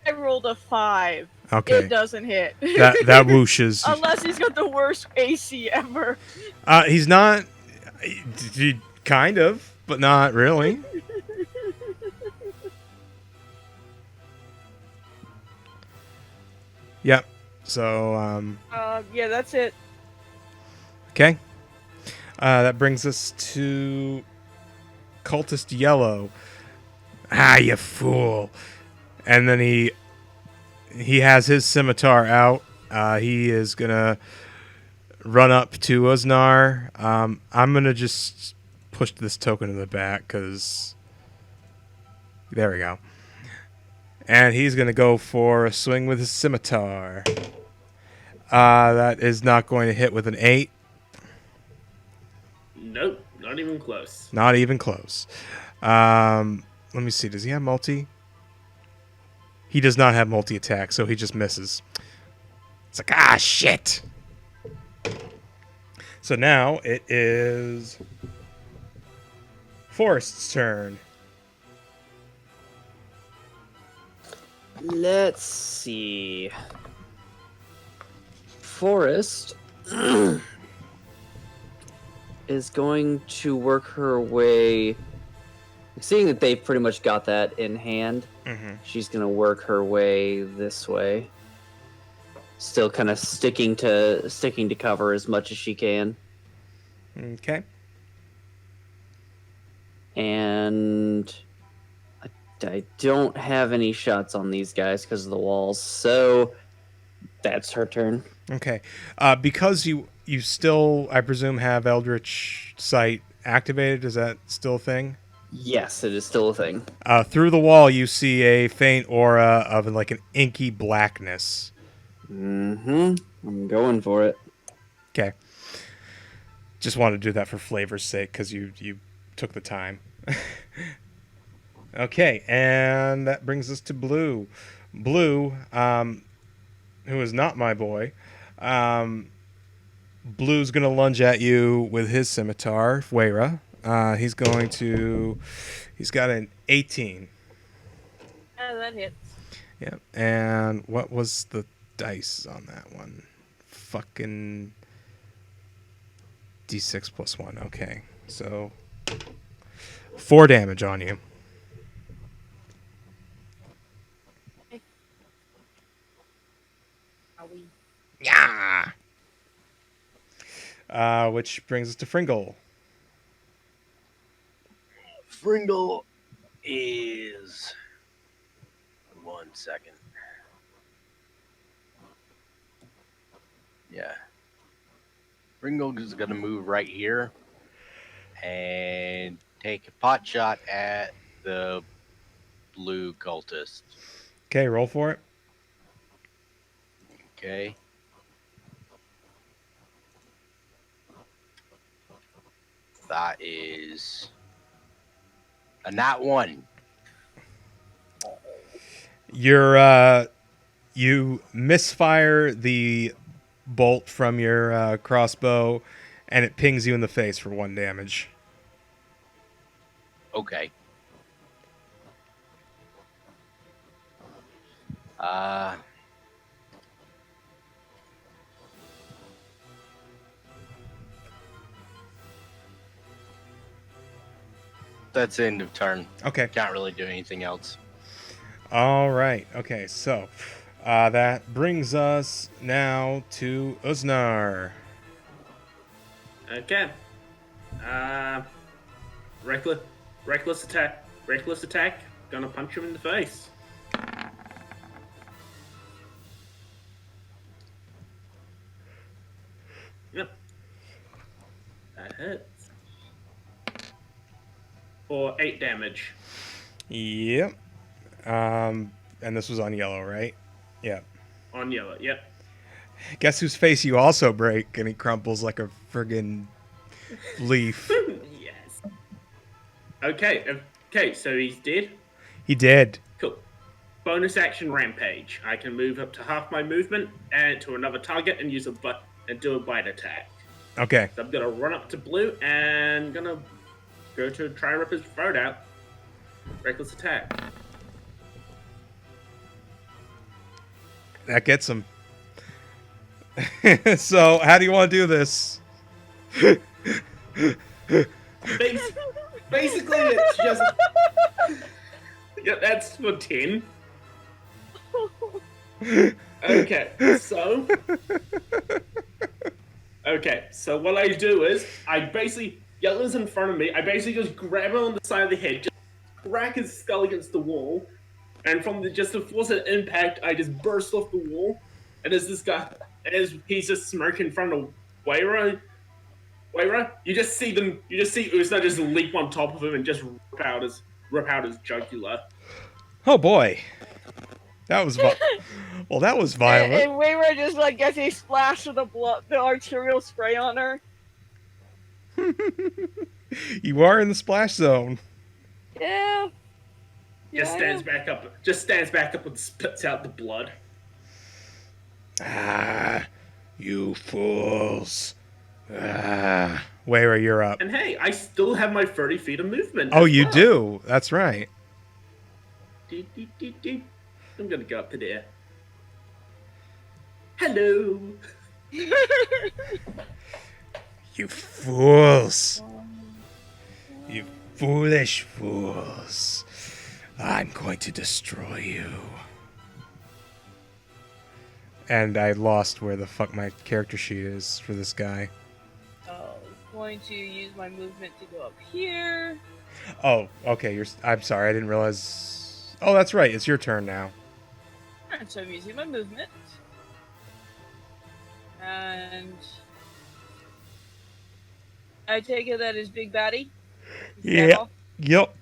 I rolled a 5. Okay. It doesn't hit. That whooshes. Unless he's got the worst AC ever. He's not. Kind of, but not really. Yep. So, Yeah, that's it. okay. That brings us to cultist yellow. Ah, you fool! And then he has his scimitar out. He is gonna run up to Usnar. I'm gonna just push this token to the back because there we go. And he's gonna go for a swing with his scimitar. That is not going to hit with an 8. Nope, not even close. Not even close. Let me see. Does he have multi? He does not have multi-attack, so he just misses. It's like, ah, shit. So now it is Forrest's turn. Let's see. Forest is going to work her way. Seeing that they've pretty much got that in hand, she's going to work her way this way. Still kind of sticking to cover as much as she can. Okay. And I don't have any shots on these guys because of the walls, so that's her turn. Okay. Because you still, I presume, have Eldritch Sight activated, is that still a thing? Yes, it is still a thing. Through the wall, you see a faint aura of like an inky blackness. I'm going for it. Okay. Just wanted to do that for flavor's sake because you took the time. Okay, and that brings us to Blue. Blue, who is not my boy. Blue's going to lunge at you with his scimitar, Weyra. He's got an 18. That hits. Yeah, and what was the dice on that one? Fucking D6 plus 1. Okay, so 4 damage on you. Yeah. Which brings us to Fringle. Fringle is 1 second. Yeah. Fringle is going to move right here and take a pot shot at the blue cultist. Okay, roll for it. Okay. That is a nat 1. You misfire the bolt from your crossbow, and it pings you in the face for 1 damage. Okay. That's the end of turn. Okay. Can't really do anything else. All right. Okay, so that brings us now to Usnar. Okay. Reckless attack. Reckless attack. Gonna punch him in the face. Yep. That hits. For 8 damage. Yep. And this was on yellow, right? Yep. On yellow, yep. Guess whose face you also break? And he crumples like a friggin' leaf. Yes. Okay, so he's dead. He did. Cool. Bonus action rampage. I can move up to half my movement and to another target and use and do a bite attack. Okay. So I'm gonna run up to blue and gonna go to try and rip his throat out. Reckless attack. That gets him. So, how do you want to do this? Basically, it's just. Yeah, that's for 10. Okay, so. Okay, so what I do is, I basically. Yellow's in front of me. I basically just grab him on the side of the head, just crack his skull against the wall, and from just the force of impact, I just burst off the wall. And as this guy, as he's just smirking in front of Weyra, you just see Usnar just leap on top of him and just rip out his jugular. Oh boy. That was well, that was violent. And Weyra just like gets a splash of the arterial spray on her. You are in the splash zone. Yeah. Just stands back up and spits out the blood. Ah, you fools. Ah. Weyra, you're up. And hey, I still have my 30 feet of movement. Oh, as you well. do? That's right. I'm gonna go up to there. Hello. You fools. You foolish fools. I'm going to destroy you. And I lost where the fuck my character sheet is for this guy. I'm going to use my movement to go up here. Oh, okay. I'm sorry. I didn't realize. Oh, that's right. It's your turn now. And so I'm using my movement. And I take it that is Big Baddie? Is that all? Yep.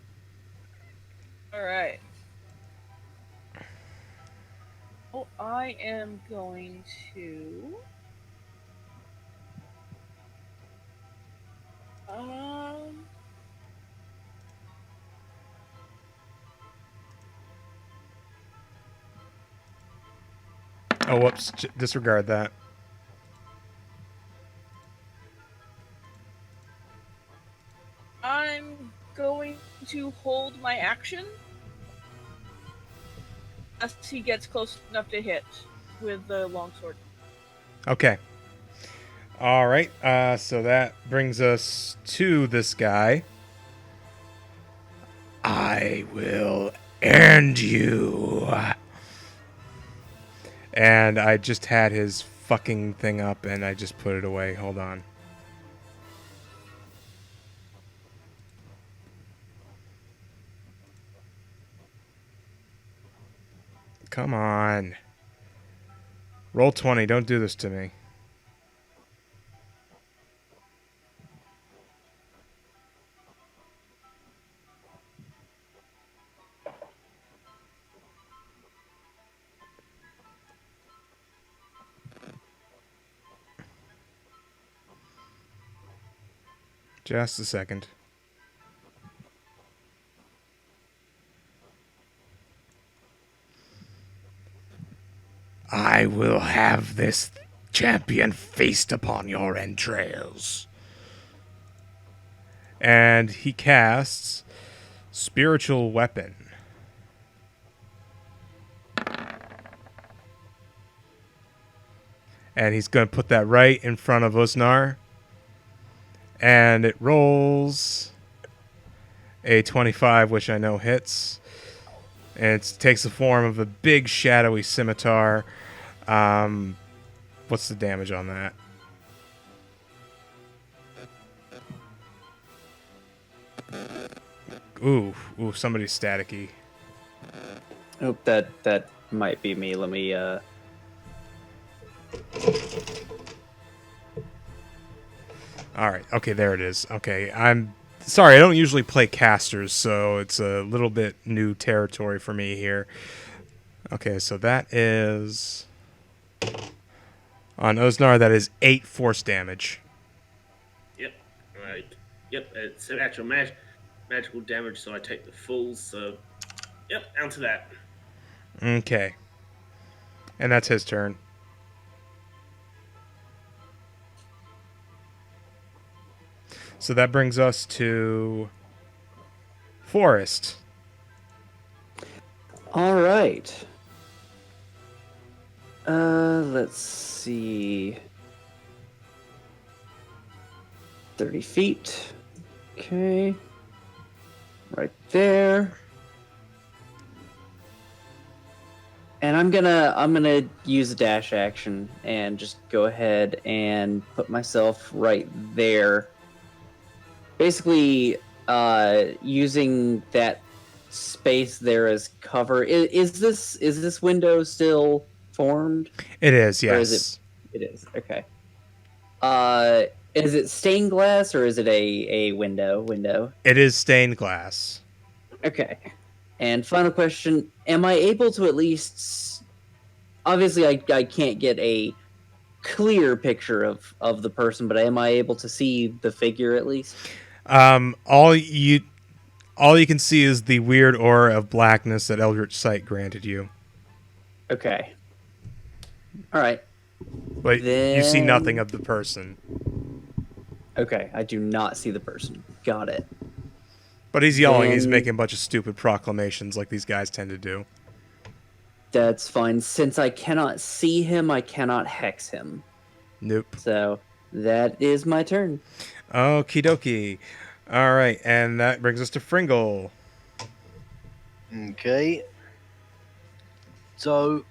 Alright. Oh, I am going to... Oh, whoops. Disregard that. I'm going to hold my action as he gets close enough to hit with the longsword. Okay. All right. So that brings us to this guy. I will end you. And I just had his fucking thing up and I just put it away. Hold on. Come on. Roll 20. Don't do this to me. Just a second. I will have this champion feast upon your entrails. And he casts Spiritual Weapon. And he's going to put that right in front of Usnar. And it rolls a 25, which I know hits. And it takes the form of a big shadowy scimitar. What's the damage on that? Ooh, somebody's staticky. Oh, that might be me. Let me All right. Okay, there it is. Okay, sorry, I don't usually play casters, so it's a little bit new territory for me here. Okay, so that is on Usnar. That is 8 force damage. Yep. Right. Yep. It's an actual magical damage, so I take the full. So, yep, down to that. Okay, and that's his turn. So that brings us to Forest. All right. Let's see. 30 feet. Okay. Right there. And I'm gonna use a dash action and just go ahead and put myself right there. Basically, using that space there as cover. Is this window still formed? It is, Or yes. is it is, okay. Is it stained glass or is it a window? It is stained glass. Okay. And final question, am I able to at least obviously I can't get a clear picture of the person, but am I able to see the figure at least? All you can see is the weird aura of blackness that Eldritch Sight granted you. Okay. All right. But you see Then- nothing of the person. Okay, I do not see the person. Got it. But he's yelling. He's Then- making a bunch of stupid proclamations like these guys tend to do. That's fine. Since I cannot see him, I cannot hex him. Nope. So that is my turn. Okie dokie. All right, and that brings us to Fringle. Okay. So,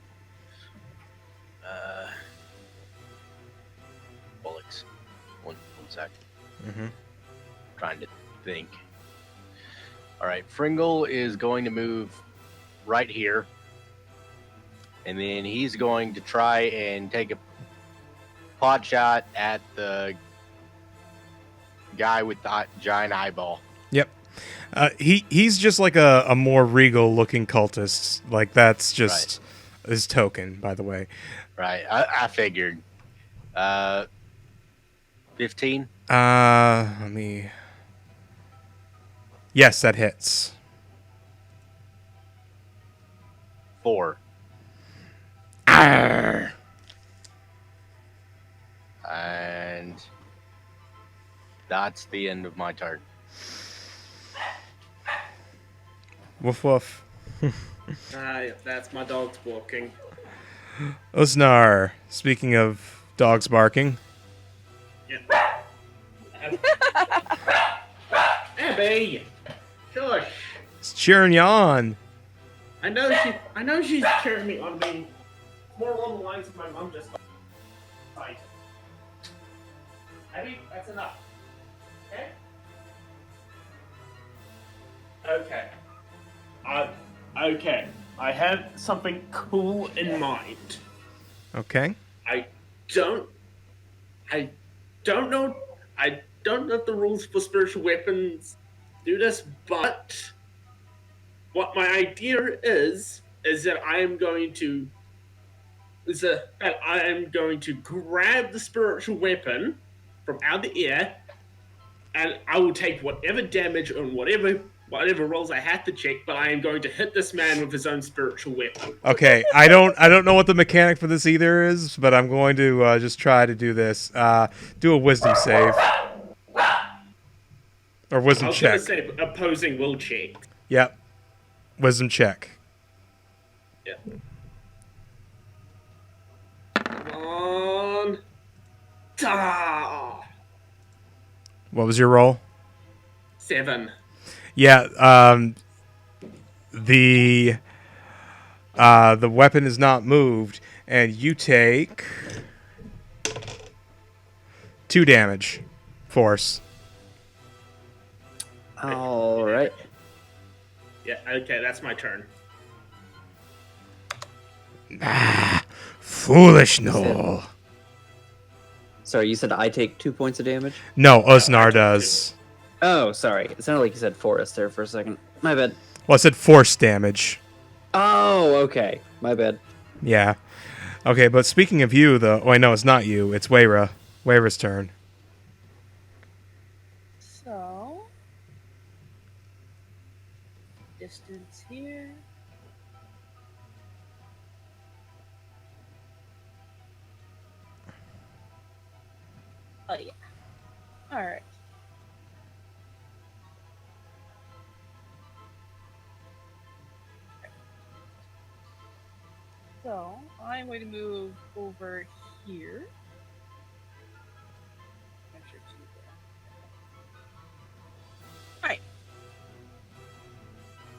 bollocks. One sec. Mm-hmm. Trying to think. All right, Fringle is going to move right here, and then he's going to try and take a pot shot at the guy with the giant eyeball. Yep. He's just like a more regal looking cultist. Like that's just his token, by the way. Right, I figured. 15. Let me. Yes, that hits. 4. Arr! And that's the end of my turn. Woof woof. That's my dog's walking. Usnar. Speaking of dogs barking. Yeah. Abby, shush. It's cheering you on. I know she's cheering me on. Being more along the lines of my mom just fight. Abby, that's enough. Okay. Okay. Okay. I have something cool in mind. Okay. I don't know. I don't know if the rules for spiritual weapons do this, but what my idea is that I am going to grab the spiritual weapon from out of the air, and I will take whatever damage and whatever rolls I have to check, but I am going to hit this man with his own spiritual weapon. Okay. I don't know what the mechanic for this either is, but I'm going to just try to do this. Do a wisdom save. Or wisdom I was check. going to say opposing will check. Yep. Wisdom check. Yeah. Come on. Ah! What was your roll? 7. Yeah, the weapon is not moved, and you take 2 damage, force. All right. Yeah, okay, that's my turn. Foolish Knoll. Sorry, you said I take 2 points of damage? No, Usnar does. Oh, sorry. It sounded like you said forest there for a second. My bad. Well, I said force damage. Oh, okay. My bad. Yeah. Okay, but speaking of you, though... Oh, I know it's not you. It's Weyra. Weyra's turn. So, distance here. Oh yeah. All right. So I'm going to move over here. Make sure it's there. Alright.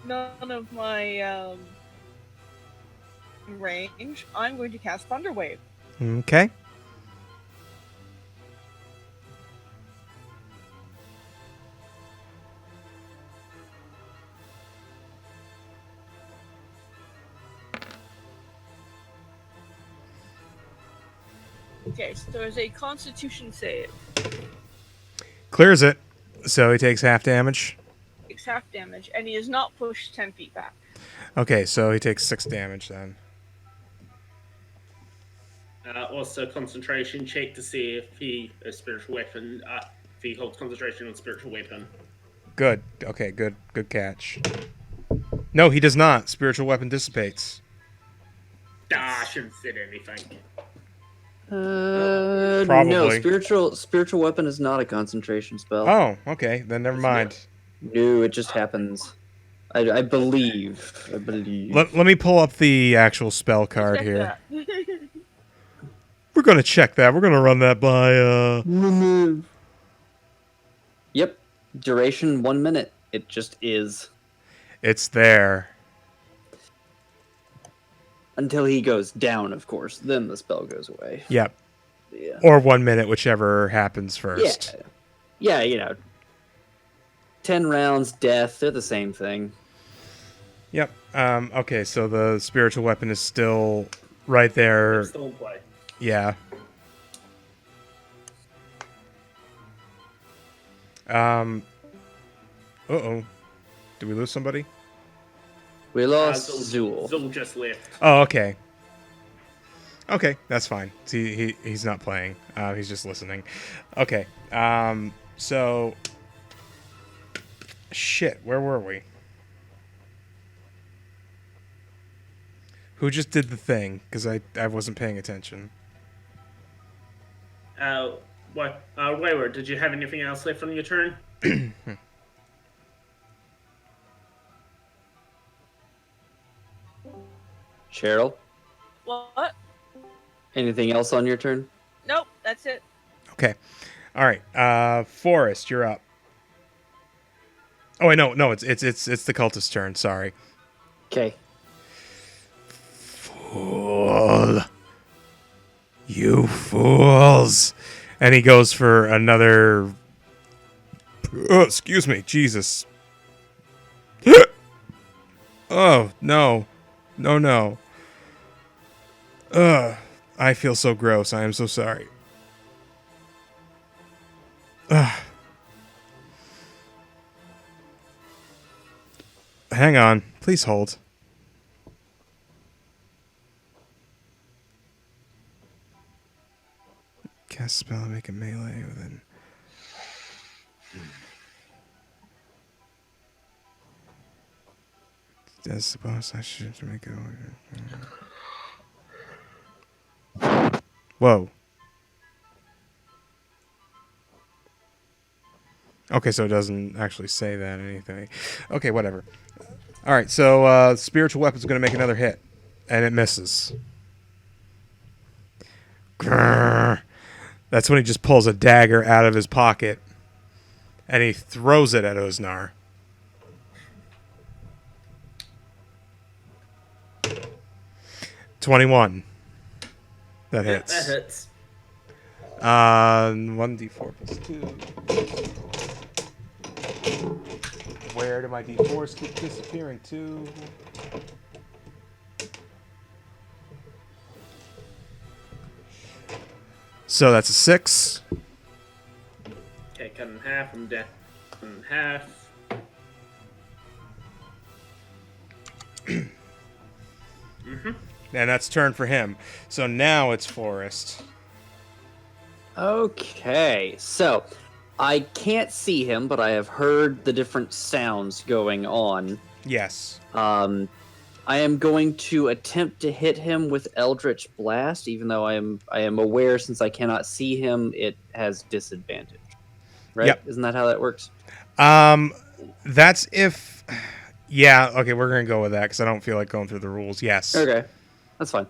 None of my range. I'm going to cast Thunder Wave. Okay. Okay, so there's a Constitution save. Clears it. So he takes half damage. Takes half damage, and he is not pushed 10 feet back. Okay, so he takes 6 damage then. Also, concentration check to see if he a spiritual weapon. If he holds concentration on spiritual weapon. Good. Okay, good catch. No, he does not. Spiritual weapon dissipates. I shouldn't have said anything. Probably. No, spiritual weapon is not a concentration spell. Oh, okay. Then never mind. No, it just happens. I believe. Let me pull up the actual spell card Check here. that. We're going to check that. We're going to run that by... Yep. Duration 1 minute. It just is. It's there. Until he goes down, of course. Then the spell goes away. Yep. Yeah. Or 1 minute, whichever happens first. Yeah, 10 rounds, death, they're the same thing. Yep. Okay, so the spiritual weapon is still right there. It's still in play. Yeah. Uh-oh. Did we lose somebody? We lost Zool. Zool. Zool just left. Oh, okay. Okay, that's fine. He's not playing. He's just listening. Okay. So... Shit, where were we? Who just did the thing? Because I wasn't paying attention. Weyra, did you have anything else left on your turn? Cheryl, What? anything else on your turn? Nope, that's it. Okay. All right. Forrest, you're up. Oh, wait, no, it's the cultist's turn. Sorry. Okay. Fool. You fools. And he goes for another... Oh, excuse me. Jesus. Oh, no. No. I feel so gross. I am so sorry. Hang on. Please hold. Cast spell and make a melee within. That's the bonus I should to make it. Whoa. Okay, so it doesn't actually say that anything. Okay, whatever. All right, so spiritual weapon's going to make another hit, and it misses. Grrr. That's when he just pulls a dagger out of his pocket, and he throws it at Usnar. $21. That hits. That hits. 1d4 plus 2. Where do my d4s keep disappearing to? So that's a 6. Okay, cut in half. I'm And half. And that's turn for him. So now it's Forest. Okay, so I can't see him, but I have heard the different sounds going on. Yes. I am going to attempt to hit him with Eldritch Blast, even though I am aware since I cannot see him, it has disadvantage. Right? Yep. Isn't that how that works? That's if. Yeah. Okay, we're gonna go with that because I don't feel like going through the rules. Yes. Okay, that's fine.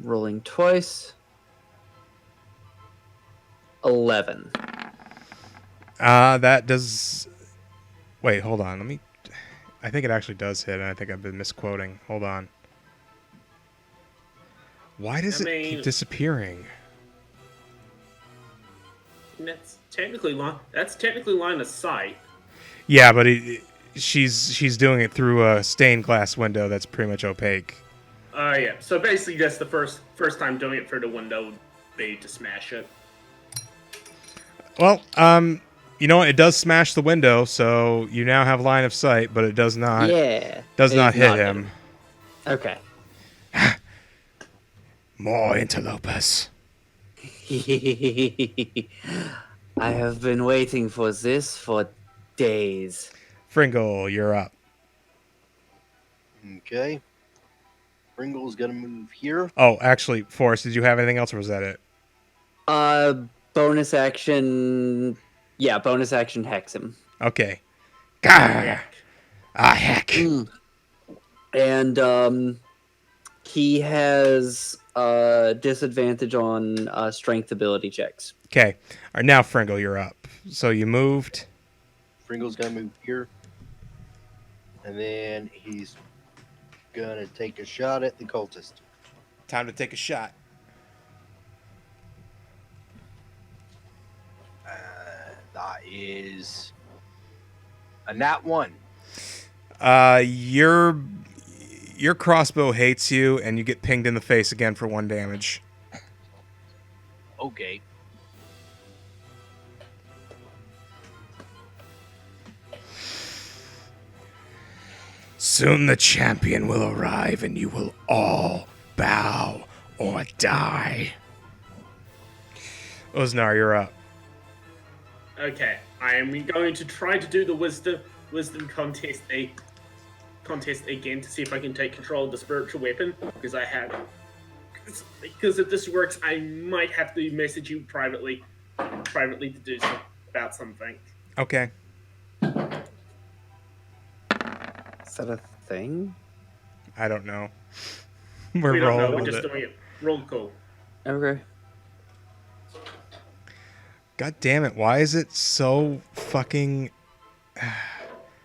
Rolling twice. 11. That does. Wait, hold on. Let me. I think it actually does hit, and I think I've been misquoting. Hold on. Why does it keep disappearing? That's technically line of sight. Yeah, but she's doing it through a stained glass window that's pretty much opaque. Yeah. So basically, just the first time doing it for the window would be to smash it. Well, you know what? It does smash the window, so you now have line of sight, but it does not. Yeah. Does not hit him. Okay. More interlopers. I have been waiting for this for days. Fringle, you're up. Okay. Fringle's gonna move here. Oh, actually, Forrest, did you have anything else, or was that it? Bonus action. Yeah, bonus action hex him. Okay. Gah! Heck. And he has disadvantage on strength ability checks. Okay. All right, now Fringle, you're up. So you moved. Fringle's gonna move here. And then he's gonna take a shot at the cultist. Time to take a shot. That is a nat 1. Your crossbow hates you, and you get pinged in the face again for 1 damage. Okay. Soon the champion will arrive, and you will all bow or die. Usnar, you're up. Okay, I am going to try to do the wisdom contest again to see if I can take control of the spiritual weapon because if this works, I might have to message you privately to do about something. Okay. Is that a thing? I don't know. We don't know. rolling We're with just it. doing it. Roll call. Okay. God damn it! Why is it so fucking?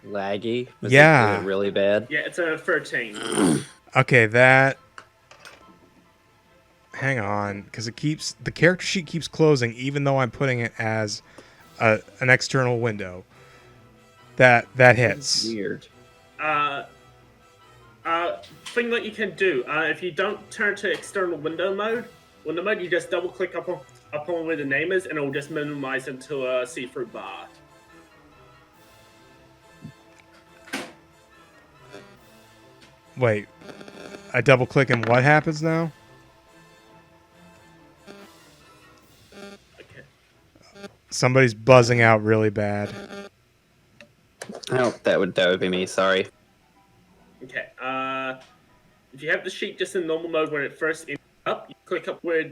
Laggy? Is Yeah. it really bad? Yeah, it's a 13. Okay, that. Hang on, because the character sheet keeps closing, even though I'm putting it as an external window. That hits. Weird. Thing that you can do, if you don't turn to external window mode, you just double click up on where the name is, and it will just minimize into a see-through bar. Wait, I double click and what happens now? Okay. Somebody's buzzing out really bad. Oh, that would be me. Sorry. Okay. If you have the sheet just in normal mode when it first ends up, you click up where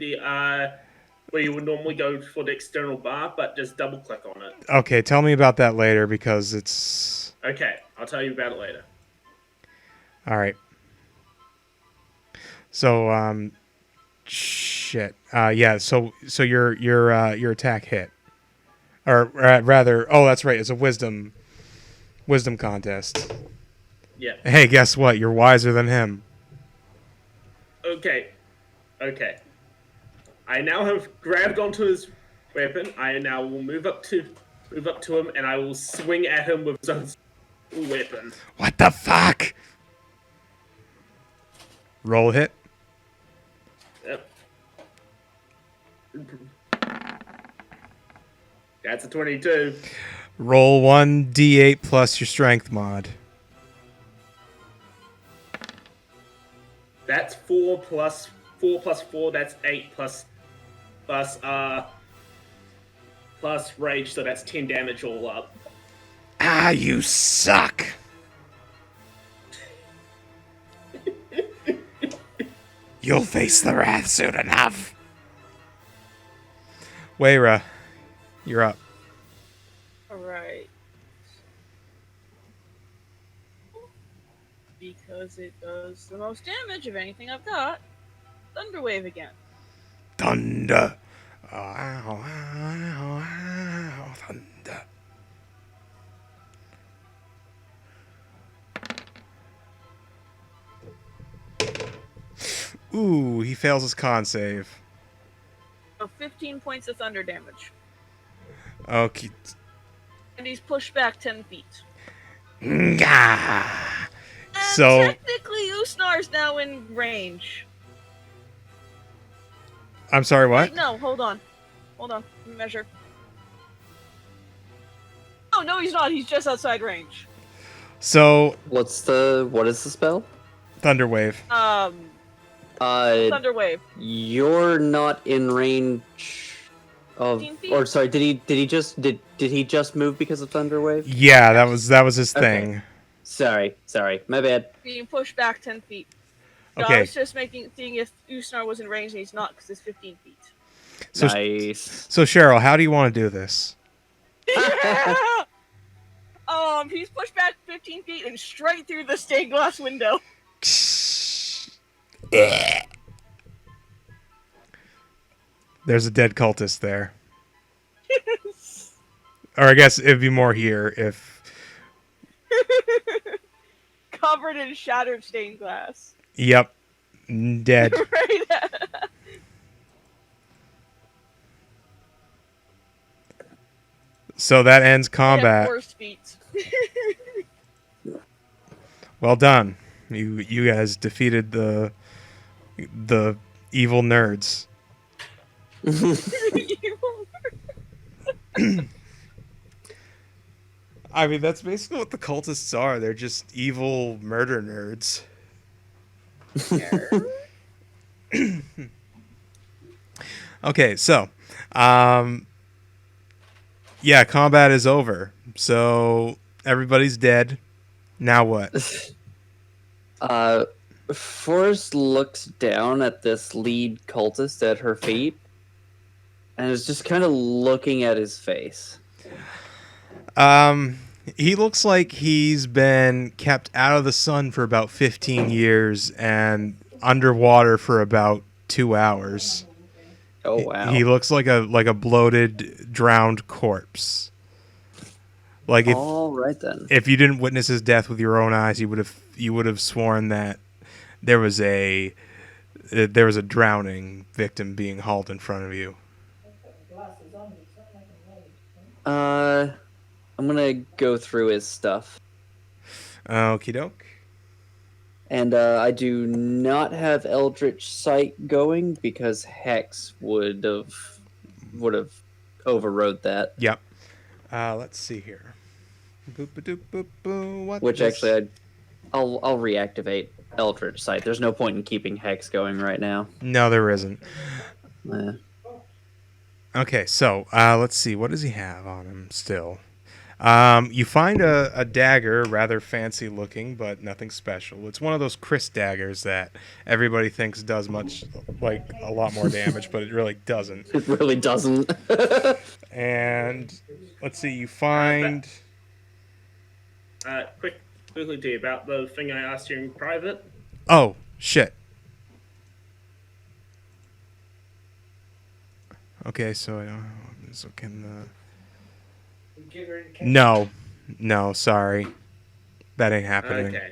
where you would normally go for the external bar, but just double click on it. Okay, tell me about that later because it's. Okay, I'll tell you about it later. All right. So shit. Yeah. So your attack hit, or rather, oh, that's right. It's a wisdom contest. Yeah. Hey, guess what? You're wiser than him. Okay. I now have grabbed onto his weapon. I now will move up to him, and I will swing at him with his own weapon. What the fuck? Roll hit. Yep. That's a 22. Roll 1d8 plus your strength mod. That's 4 plus 4 plus 4. That's 8 plus rage, so that's 10 damage all up. Ah, you suck. You'll face the wrath soon enough. Weyra, you're up. Alright. Because it does the most damage of anything I've got. Thunderwave again. Thunder. Ow, ow, ow, ow, thunder. Ooh, he fails his con save. So 15 points of thunder damage. Okay. And he's pushed back 10 feet. Nga. And So technically, Usnar's now in range. I'm sorry, what? Wait, no, hold on. Hold on. Let me measure. Oh, no, he's not. He's just outside range. So What is the spell? Thunderwave. Thunderwave. You're not in range of, 15 feet? or sorry, did he just move because of Thunderwave? Yeah, that was his Okay. thing. Sorry, my bad. Being pushed back 10 feet. No, I Okay. was just seeing if Usnar was in range, and he's not, because it's 15 feet. So Nice. so Cheryl, how do you want to do this? He's pushed back 15 feet and straight through the stained glass window. There's a dead cultist there. Or I guess it'd be more here if... Covered in shattered stained glass. Yep. Dead. Right. So that ends They have combat. worse feet. Well done. You guys defeated the evil nerds. I mean, that's basically what the cultists are. They're just evil murder nerds. Okay, so, yeah, combat is over. So everybody's dead. Now what? Forrest looks down at this lead cultist at her feet and is just kind of looking at his face. He looks like he's been kept out of the sun for about 15 years and underwater for about 2 hours. Oh wow. He looks like a bloated, drowned corpse. Like All right then. if you didn't witness his death with your own eyes, you would have sworn that there was a drowning victim being hauled in front of you. I'm gonna go through his stuff. Okie doke. And I do not have Eldritch Sight going because Hex would have overrode that. Yep. Let's see here. Boop, ba-doop, boop, boo. What Which is- actually I'll reactivate Eldritch Sight. There's no point in keeping Hex going right now. No, there isn't. Eh. Okay, so let's see. What does he have on him still? You find a dagger, rather fancy looking, but nothing special. It's one of those Chris daggers that everybody thinks does a lot more damage, but it really doesn't. It really doesn't. And let's see. You find. Quickly to you about the thing I asked you in private. Oh shit. Okay, so can no, sorry, that ain't happening. Okay.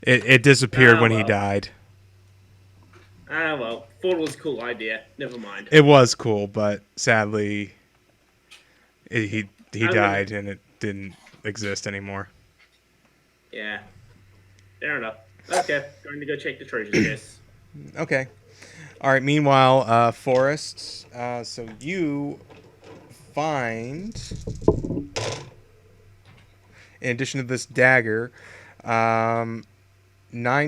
It disappeared when he well. died. Well, thought it was a cool idea. Never mind. It was cool, but sadly, he I died and it didn't exist anymore. Yeah. Fair enough. Okay, going to go check the treasure chest. Okay. All right. Meanwhile, Forrest. So you find, in addition to this dagger, 9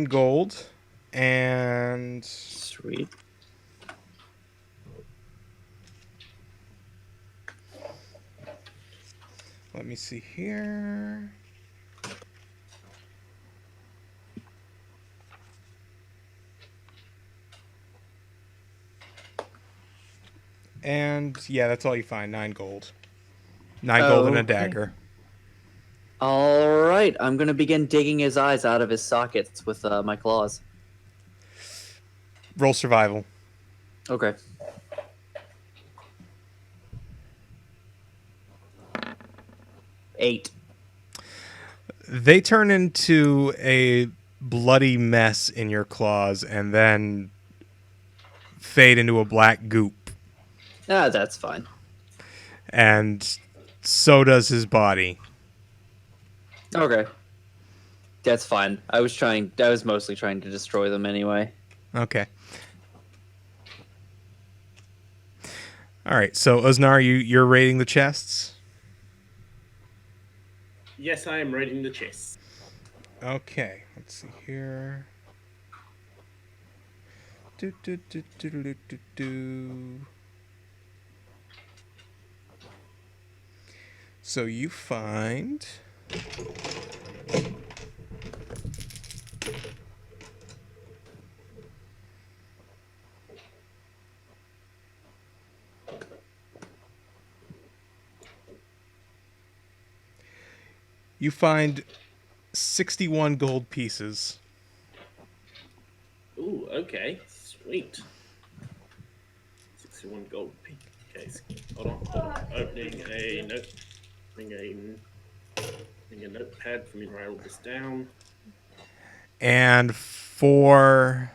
gold and Sweet. let me see here. And yeah, that's all you find. 9 gold. 9 gold and a Okay. dagger. All right, I'm gonna begin digging his eyes out of his sockets with my claws. Roll survival. Okay. Eight. They turn into a bloody mess in your claws and then fade into a black goop. Ah, that's fine. And so does his body. Okay. That's fine. I was mostly trying to destroy them anyway. Okay. All right. So Usnar, you're raiding the chests. Yes, I am raiding the chest. Okay. Let's see here. Do. So you find you find 61 gold pieces. Ooh, okay. Sweet. 61 gold. Okay, hold on. Opening a note. Opening a notepad for me to write all this down. And 4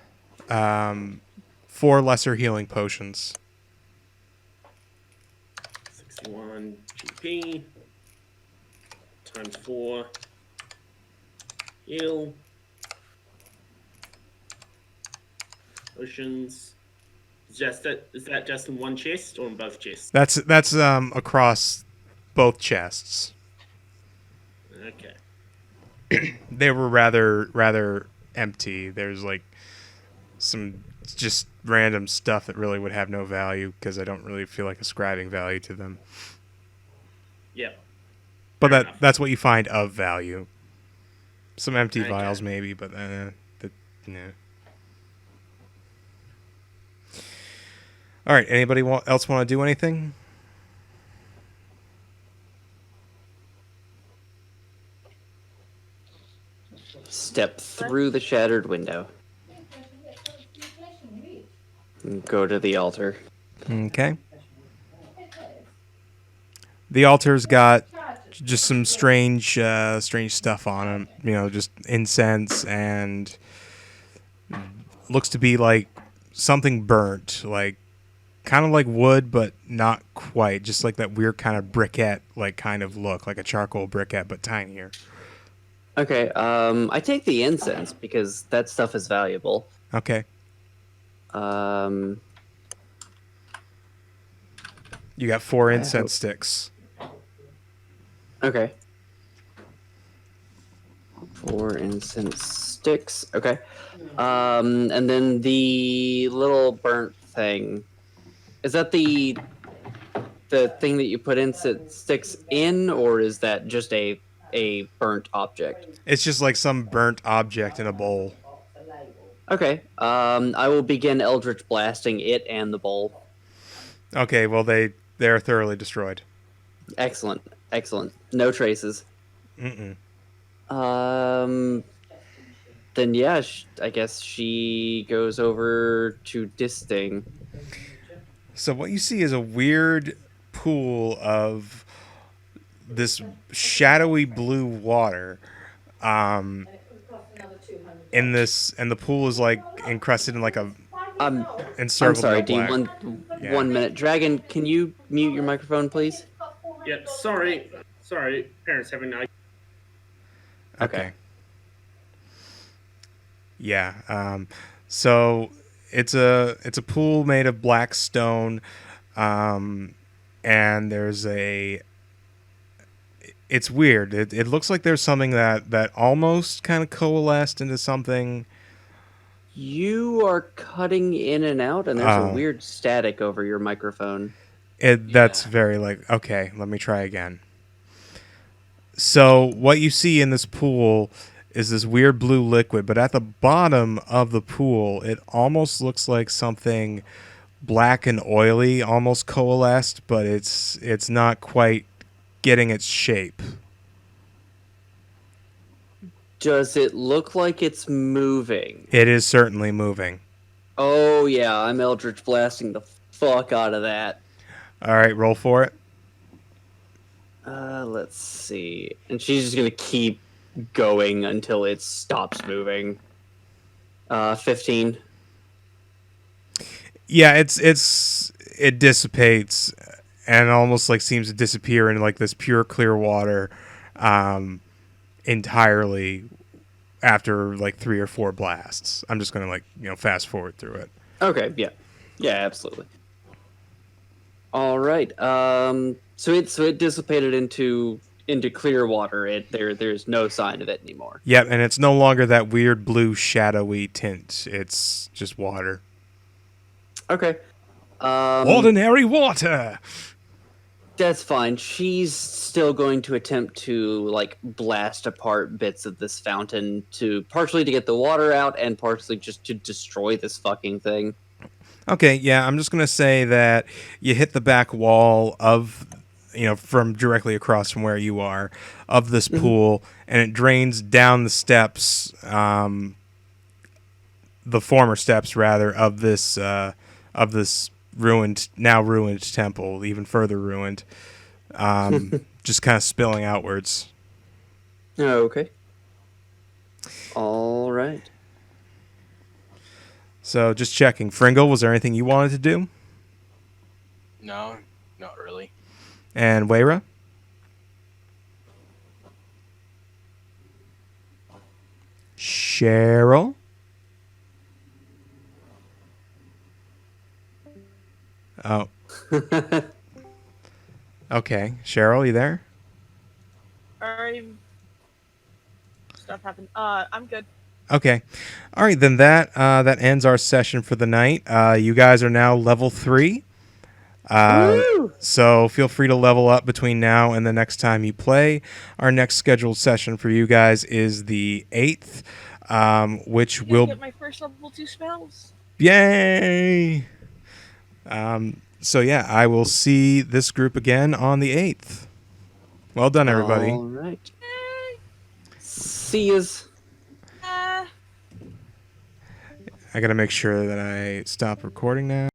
lesser healing potions. 61 GP times 4 heal potions. Is that just in one chest or in both chests? That's across both chests. Okay. They were rather empty. There's like some just random stuff that really would have no value because I don't really feel like ascribing value to them. Yep. But Fair enough. that's what you find of value. Some empty Okay. vials maybe, but no. All right. Anybody else want to do anything? Step through the shattered window. And go to the altar. Okay. The altar's got just some strange stuff on it. You know, just incense and looks to be like something burnt, like kind of like wood, but not quite. Just like that weird kind of briquette, like kind of look, like a charcoal briquette, but tinier. Okay, I take the incense because that stuff is valuable. Okay. You got 4 incense sticks. Okay. 4 incense sticks. Okay. And then the little burnt thing. Is that the thing that you put incense sticks in, or is that just a burnt object? It's just like some burnt object in a bowl. Okay. I will begin Eldritch blasting it and the bowl. Okay, well they're thoroughly destroyed. Excellent. Excellent. No traces. Mm-mm. Then yeah, I guess she goes over to Disting. So what you see is a weird pool of this shadowy blue water. In this, and the pool is like encrusted in like a encircled I'm sorry, in D. black. One 1 minute. Dragon, can you mute your microphone, please? Yep. Sorry. Parents having night. Okay. Yeah. So it's a pool made of black stone. and there's a. It's weird. It looks like there's something that almost kind of coalesced into something. You are cutting in and out, and there's a Oh. weird static over your microphone. That's Yeah. very like, okay, let me try again. So what you see in this pool is this weird blue liquid, but at the bottom of the pool, it almost looks like something black and oily, almost coalesced, but it's not quite getting its shape. Does it look like it's moving? It is certainly moving. Oh yeah, I'm Eldritch blasting the fuck out of that. All right, roll for it. Let's see. And she's just gonna keep going until it stops moving. 15. Yeah, it dissipates and almost like seems to disappear in like this pure clear water entirely after like 3 or 4 blasts. I'm just gonna fast forward through it. Okay, yeah. Yeah, absolutely. All right. So it dissipated into clear water. There's no sign of it anymore. Yep, and it's no longer that weird blue shadowy tint. It's just water. Okay. Ordinary water. That's fine. She's still going to attempt to like blast apart bits of this fountain to partially to get the water out and partially just to destroy this fucking thing. Okay, yeah, I'm just gonna say that you hit the back wall of, from directly across from where you are, of this pool, and it drains down the steps, the former steps rather of this now ruined temple, even further ruined, just kind of spilling outwards. Okay. All right. So just checking, Fringle, was there anything you wanted to do? No, not really. And Weyra? Cheryl? Oh. Okay. Cheryl, you there? Stuff happened. I'm good. Okay. All right, then that ends our session for the night. You guys are now level 3. So feel free to level up between now and the next time you play. Our next scheduled session for you guys is the 8th, which will... get my first level 2 spells. Yay! So yeah, I will see this group again on the 8th. Well done, everybody. All right. See yous. I gotta make sure that I stop recording now.